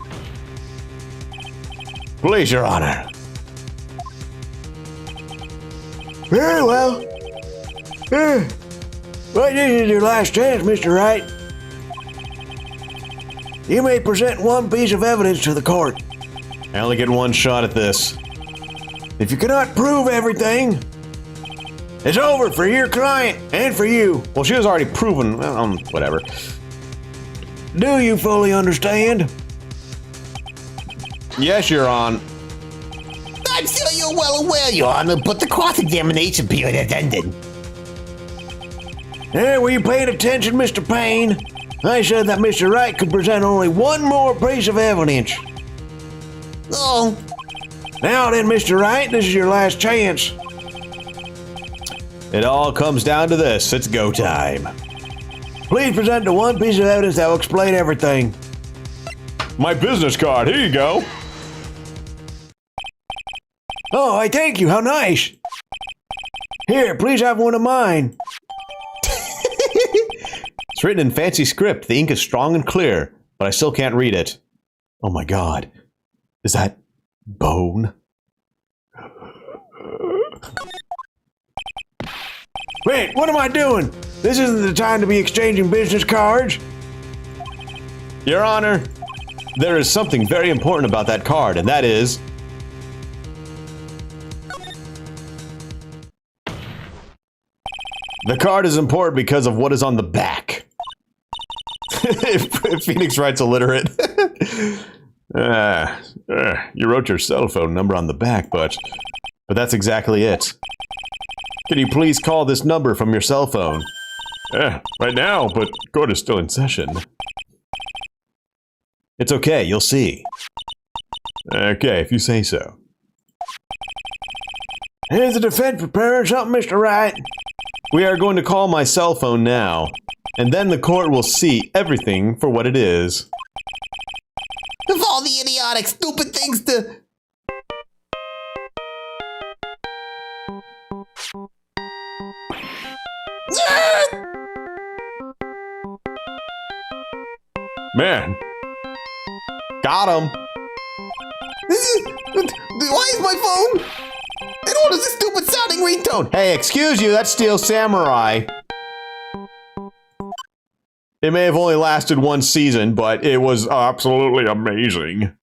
Please, Your Honor. Very well. Well, this is your last chance, Mr. Wright. You may present one piece of evidence to the court. I only get one shot at this. If you cannot prove everything, it's over for your client and for you. Well, she was already proven. Whatever. Do you fully understand? Yes, Your Honor. I'm sure you're well aware, Your Honor, but the cross-examination period has ended. Were you paying attention, Mr. Payne? I said that Mr. Wright could present only one more piece of evidence. Oh, Now then, Mr. Wright, this is your last chance. It all comes down to this. It's go time. Please present the one piece of evidence that will explain everything. My business card. Here you go. Oh, I thank you. How nice. Here, please have one of mine. It's written in fancy script. The ink is strong and clear, but I still can't read it. Oh my God. Is that bone? Wait, what am I doing? This isn't the time to be exchanging business cards. Your Honor, there is something very important about that card, and that is... the card is important because of what is on the back. if Phoenix Wright's illiterate. You wrote your cell phone number on the back, but that's exactly it. Can you please call this number from your cell phone? Right now, but court is still in session. It's okay, you'll see. Okay, if you say so. Is the defense preparing something, Mr. Wright? We are going to call my cell phone now, and then the court will see everything for what it is. of all the idiotic, stupid things to... Man. Got him. Why is my phone? And what is this stupid sounding ringtone? Hey, excuse you, that's Steel Samurai. It may have only lasted one season, but it was absolutely amazing.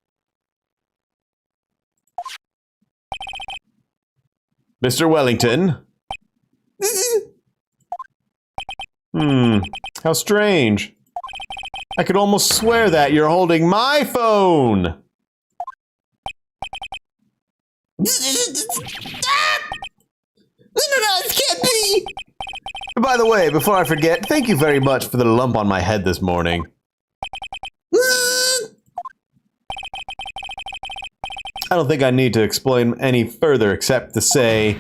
Mr. Wellington? How strange. I could almost swear that you're holding my phone. No, it can't be! By the way, before I forget, thank you very much for the lump on my head this morning. I don't think I need to explain any further except to say,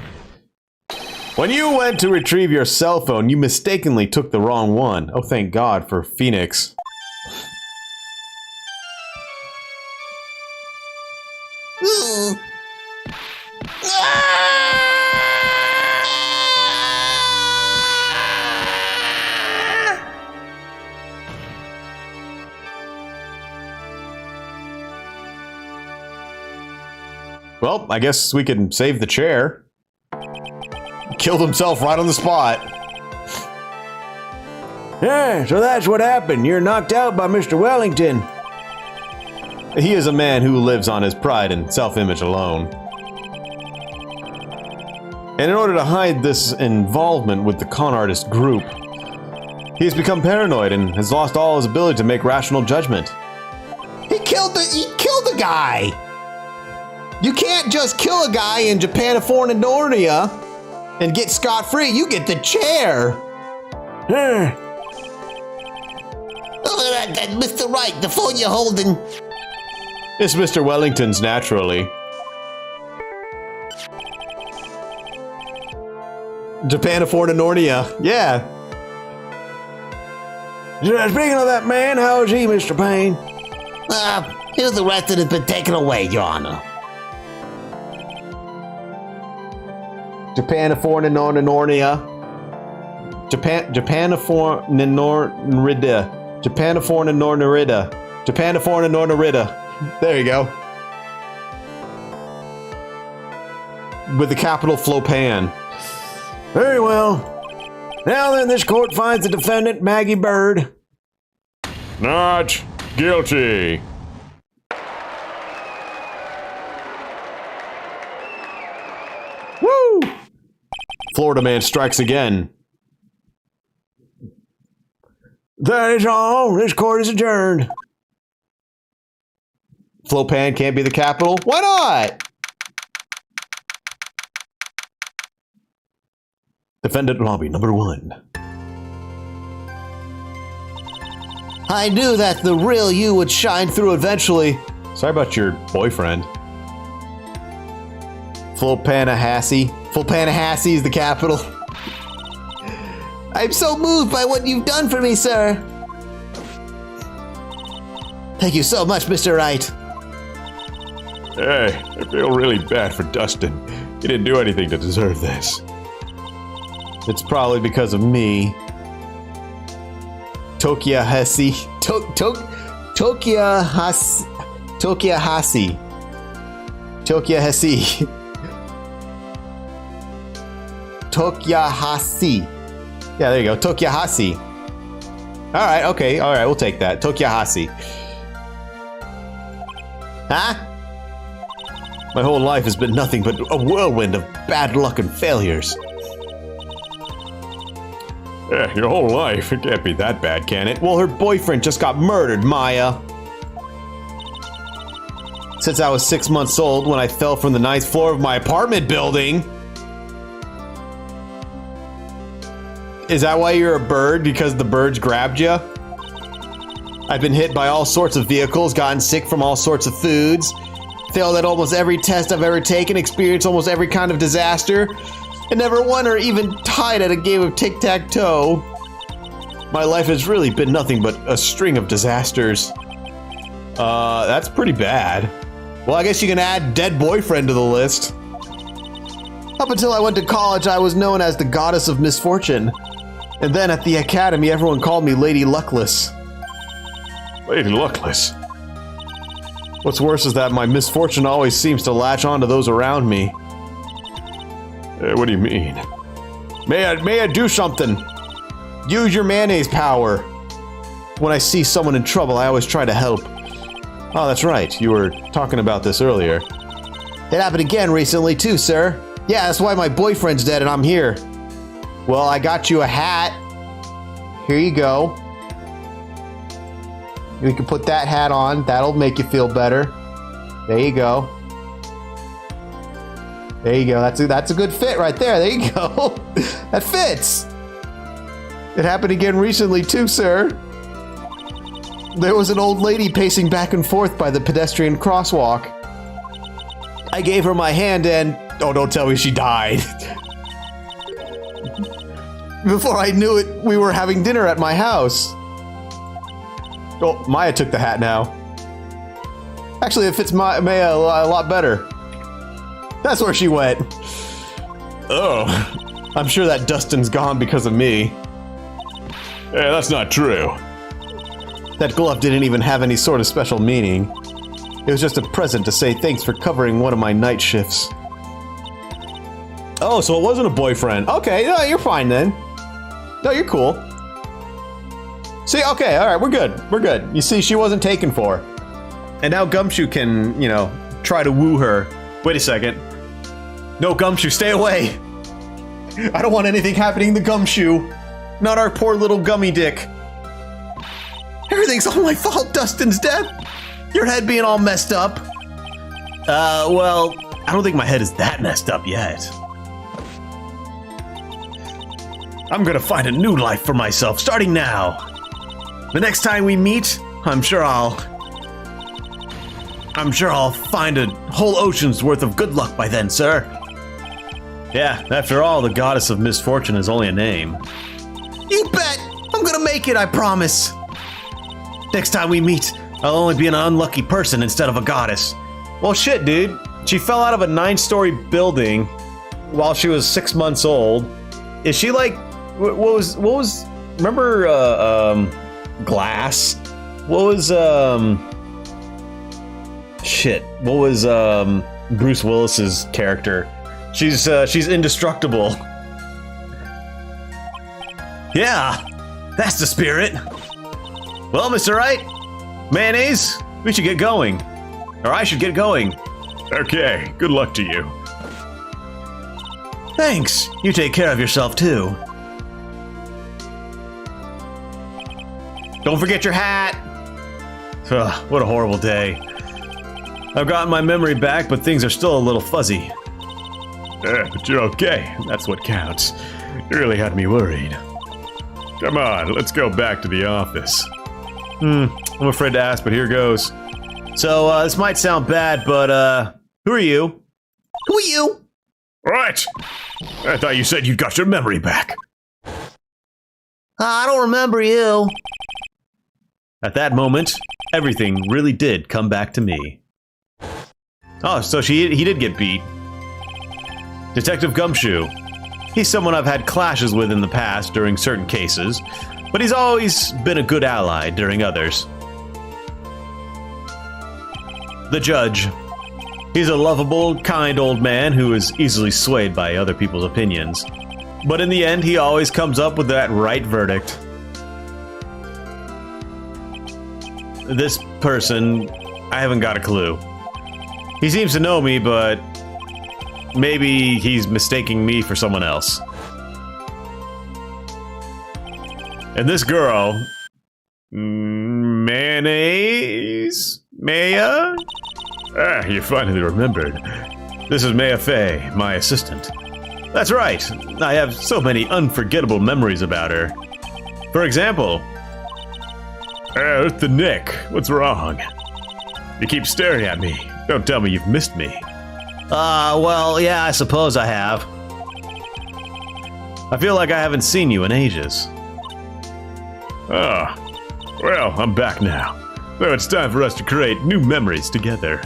when you went to retrieve your cell phone, you mistakenly took the wrong one. Oh, thank God for Phoenix. Well, I guess we can save the chair. Killed himself right on the spot. Yeah, so that's what happened. You're knocked out by Mr. Wellington. He is a man who lives on his pride and self-image alone. And in order to hide this involvement with the con artist group, he has become paranoid and has lost all his ability to make rational judgment. He killed the guy! You can't just kill a guy in Japan Fornadoria and get scot-free. You get the chair. Mr. Wright, the phone you're holding. It's Mr. Wellington's, naturally. Japan Fornadoria, yeah. Speaking of that man, how is he, Mr. Payne? He was arrested and been taken away, Your Honor. Japaniforninornia. Japaniforninorida. Japaniforninorida. Japaniforninorida. There you go. With the capital Flopan. Very well. Now then, this court finds the defendant, Maggie Bird. Not guilty. Woo! Florida man strikes again. That is all. This court is adjourned. Flopan can't be the capital? Why not? Defendant lobby number 1. I knew that the real you would shine through eventually. Sorry about your boyfriend. Flopanahassi. Flopanahassi is the capital. I'm so moved by what you've done for me, sir. Thank you so much, Mr. Wright. Hey, I feel really bad for Dustin. He didn't do anything to deserve this. It's probably because of me. Tokiahasi. Tokiahasi. Tokiahasi. Tokiahasi. Tokiahasi. Yeah, there you go. Tokiahasi. Alright, okay. Alright, we'll take that. Tokiahasi. Huh? My whole life has been nothing but a whirlwind of bad luck and failures. Yeah, your whole life. It can't be that bad, can it? Well, her boyfriend just got murdered, Maya. Since I was 6 months old when I fell from the 9th floor of my apartment building. Is that why you're a bird? Because the birds grabbed you? I've been hit by all sorts of vehicles, gotten sick from all sorts of foods, failed at almost every test I've ever taken, experienced almost every kind of disaster, and never won or even tied at a game of tic-tac-toe. My life has really been nothing but a string of disasters. That's pretty bad. Well, I guess you can add dead boyfriend to the list. Up until I went to college, I was known as the Goddess of Misfortune. And then at the academy, everyone called me Lady Luckless. Lady Luckless. What's worse is that my misfortune always seems to latch on to those around me. What do you mean? May I do something? Use your mayonnaise power. When I see someone in trouble, I always try to help. Oh, that's right. You were talking about this earlier. It happened again recently too, sir. Yeah, that's why my boyfriend's dead and I'm here. Well, I got you a hat. Here you go. You can put that hat on. That'll make you feel better. There you go. There you go. That's a good fit right there. There you go. That fits. It happened again recently too, sir. There was an old lady pacing back and forth by the pedestrian crosswalk. I gave her my hand and... Oh, don't tell me she died. Before I knew it, we were having dinner at my house. Oh, Maya took the hat now. Actually, it fits Maya a lot better. That's where she went. Oh, I'm sure that Dustin's gone because of me. yeah, that's not true. That glove didn't even have any sort of special meaning. It was just a present to say thanks for covering one of my night shifts. Oh, so it wasn't a boyfriend. Okay, no, you're fine then. No, you're cool. See, okay, alright, we're good. We're good. You see, she wasn't taken for. And now Gumshoe can, you know, try to woo her. Wait a second. No, Gumshoe, stay away! I don't want anything happening to Gumshoe. Not our poor little gummy dick. Everything's all my fault, Dustin's death. Your head being all messed up. Well, I don't think my head is that messed up yet. I'm gonna find a new life for myself, starting now. The next time we meet, I'm sure I'll find a whole ocean's worth of good luck by then, sir. Yeah, after all, the Goddess of Misfortune is only a name. You bet! I'm gonna make it, I promise. Next time we meet, I'll only be an unlucky person instead of a goddess. Well, shit, dude. She fell out of a 9-story building while she was 6 months old. Is she like, what was, remember, Glass? What was, what was, Bruce Willis's character? She's indestructible. Yeah, that's the spirit. Well, Mr. Wright, mayonnaise, we should get going. Or I should get going. Okay, good luck to you. Thanks. You take care of yourself, too. Don't forget your hat. Ugh, what a horrible day. I've gotten my memory back, but things are still a little fuzzy. Yeah, but you're okay. That's what counts. You really had me worried. Come on, let's go back to the office. I'm afraid to ask, but here goes. So, this might sound bad, but, who are you? Who are you? What? I thought you said you got your memory back. I don't remember you. At that moment, everything really did come back to me. Oh, so he did get beat. Detective Gumshoe. He's someone I've had clashes with in the past during certain cases, but he's always been a good ally during others. The Judge. He's a lovable, kind old man who is easily swayed by other people's opinions. But in the end, he always comes up with that right verdict. This person, I haven't got a clue. He seems to know me, but maybe he's mistaking me for someone else. And this girl, mayonnaise? Maya? Ah, you finally remembered. This is Maya Fey, my assistant. That's right, I have so many unforgettable memories about her. For example... There's the Nick. What's wrong? You keep staring at me. Don't tell me you've missed me. Well, yeah, I suppose I have. I feel like I haven't seen you in ages. Ah, well, I'm back now. So it's time for us to create new memories together.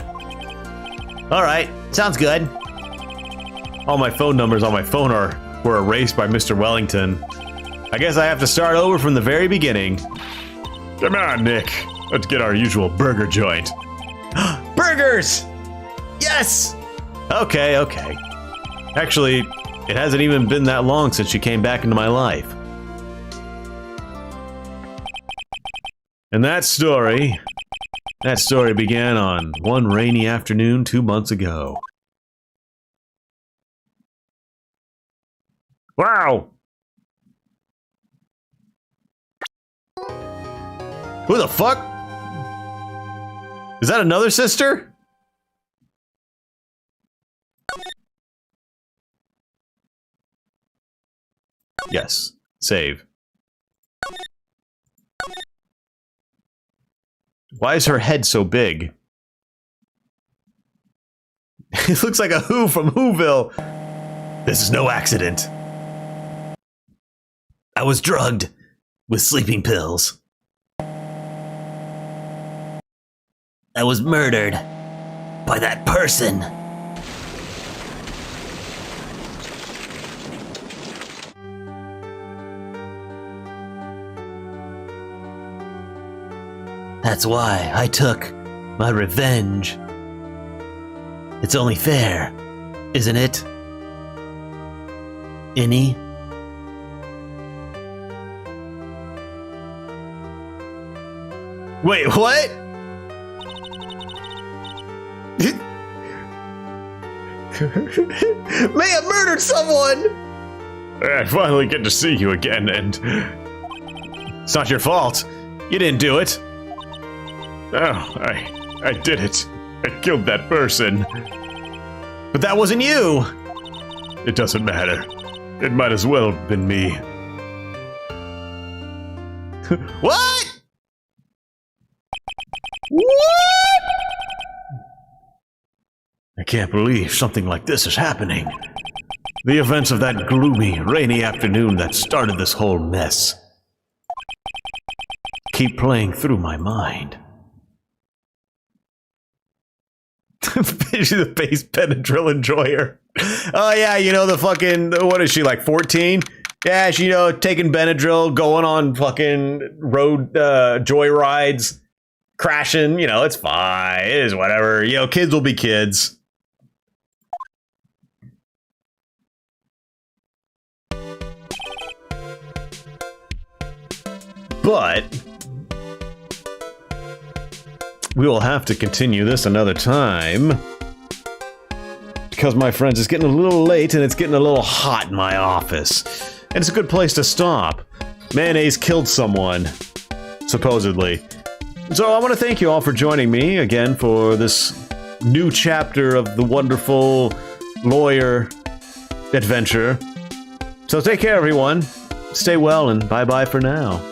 Alright, sounds good. All my phone numbers on my phone were erased by Mr. Wellington. I guess I have to start over from the very beginning. Come on, Nick. Let's get our usual burger joint. Burgers! Yes! Okay. Actually, it hasn't even been that long since she came back into my life. And that story began on one rainy afternoon 2 months ago. Wow! Who the fuck? Is that another sister? Yes. Save. Why is her head so big? It looks like a Who from Whoville. This is no accident. I was drugged with sleeping pills. I was murdered by that person. That's why I took my revenge. It's only fair, isn't it? Innie? Wait, what? Maya murdered someone! I finally get to see you again, and... It's not your fault. You didn't do it. Oh, I did it. I killed that person. But that wasn't you! It doesn't matter. It might as well have been me. What? What? I can't believe something like this is happening. The events of that gloomy, rainy afternoon that started this whole mess keep playing through my mind. The base Benadryl enjoyer. Oh yeah, you know the fucking, what is she, like 14? Yeah, she, you know, taking Benadryl, going on fucking road joyrides, crashing, you know, it's fine. It is whatever. You know, kids will be kids. But we will have to continue this another time. Because, my friends, it's getting a little late and it's getting a little hot in my office. And it's a good place to stop. Mayonnaise killed someone, supposedly. So I want to thank you all for joining me again for this new chapter of the wonderful lawyer adventure. So take care, everyone. Stay well, and bye-bye for now.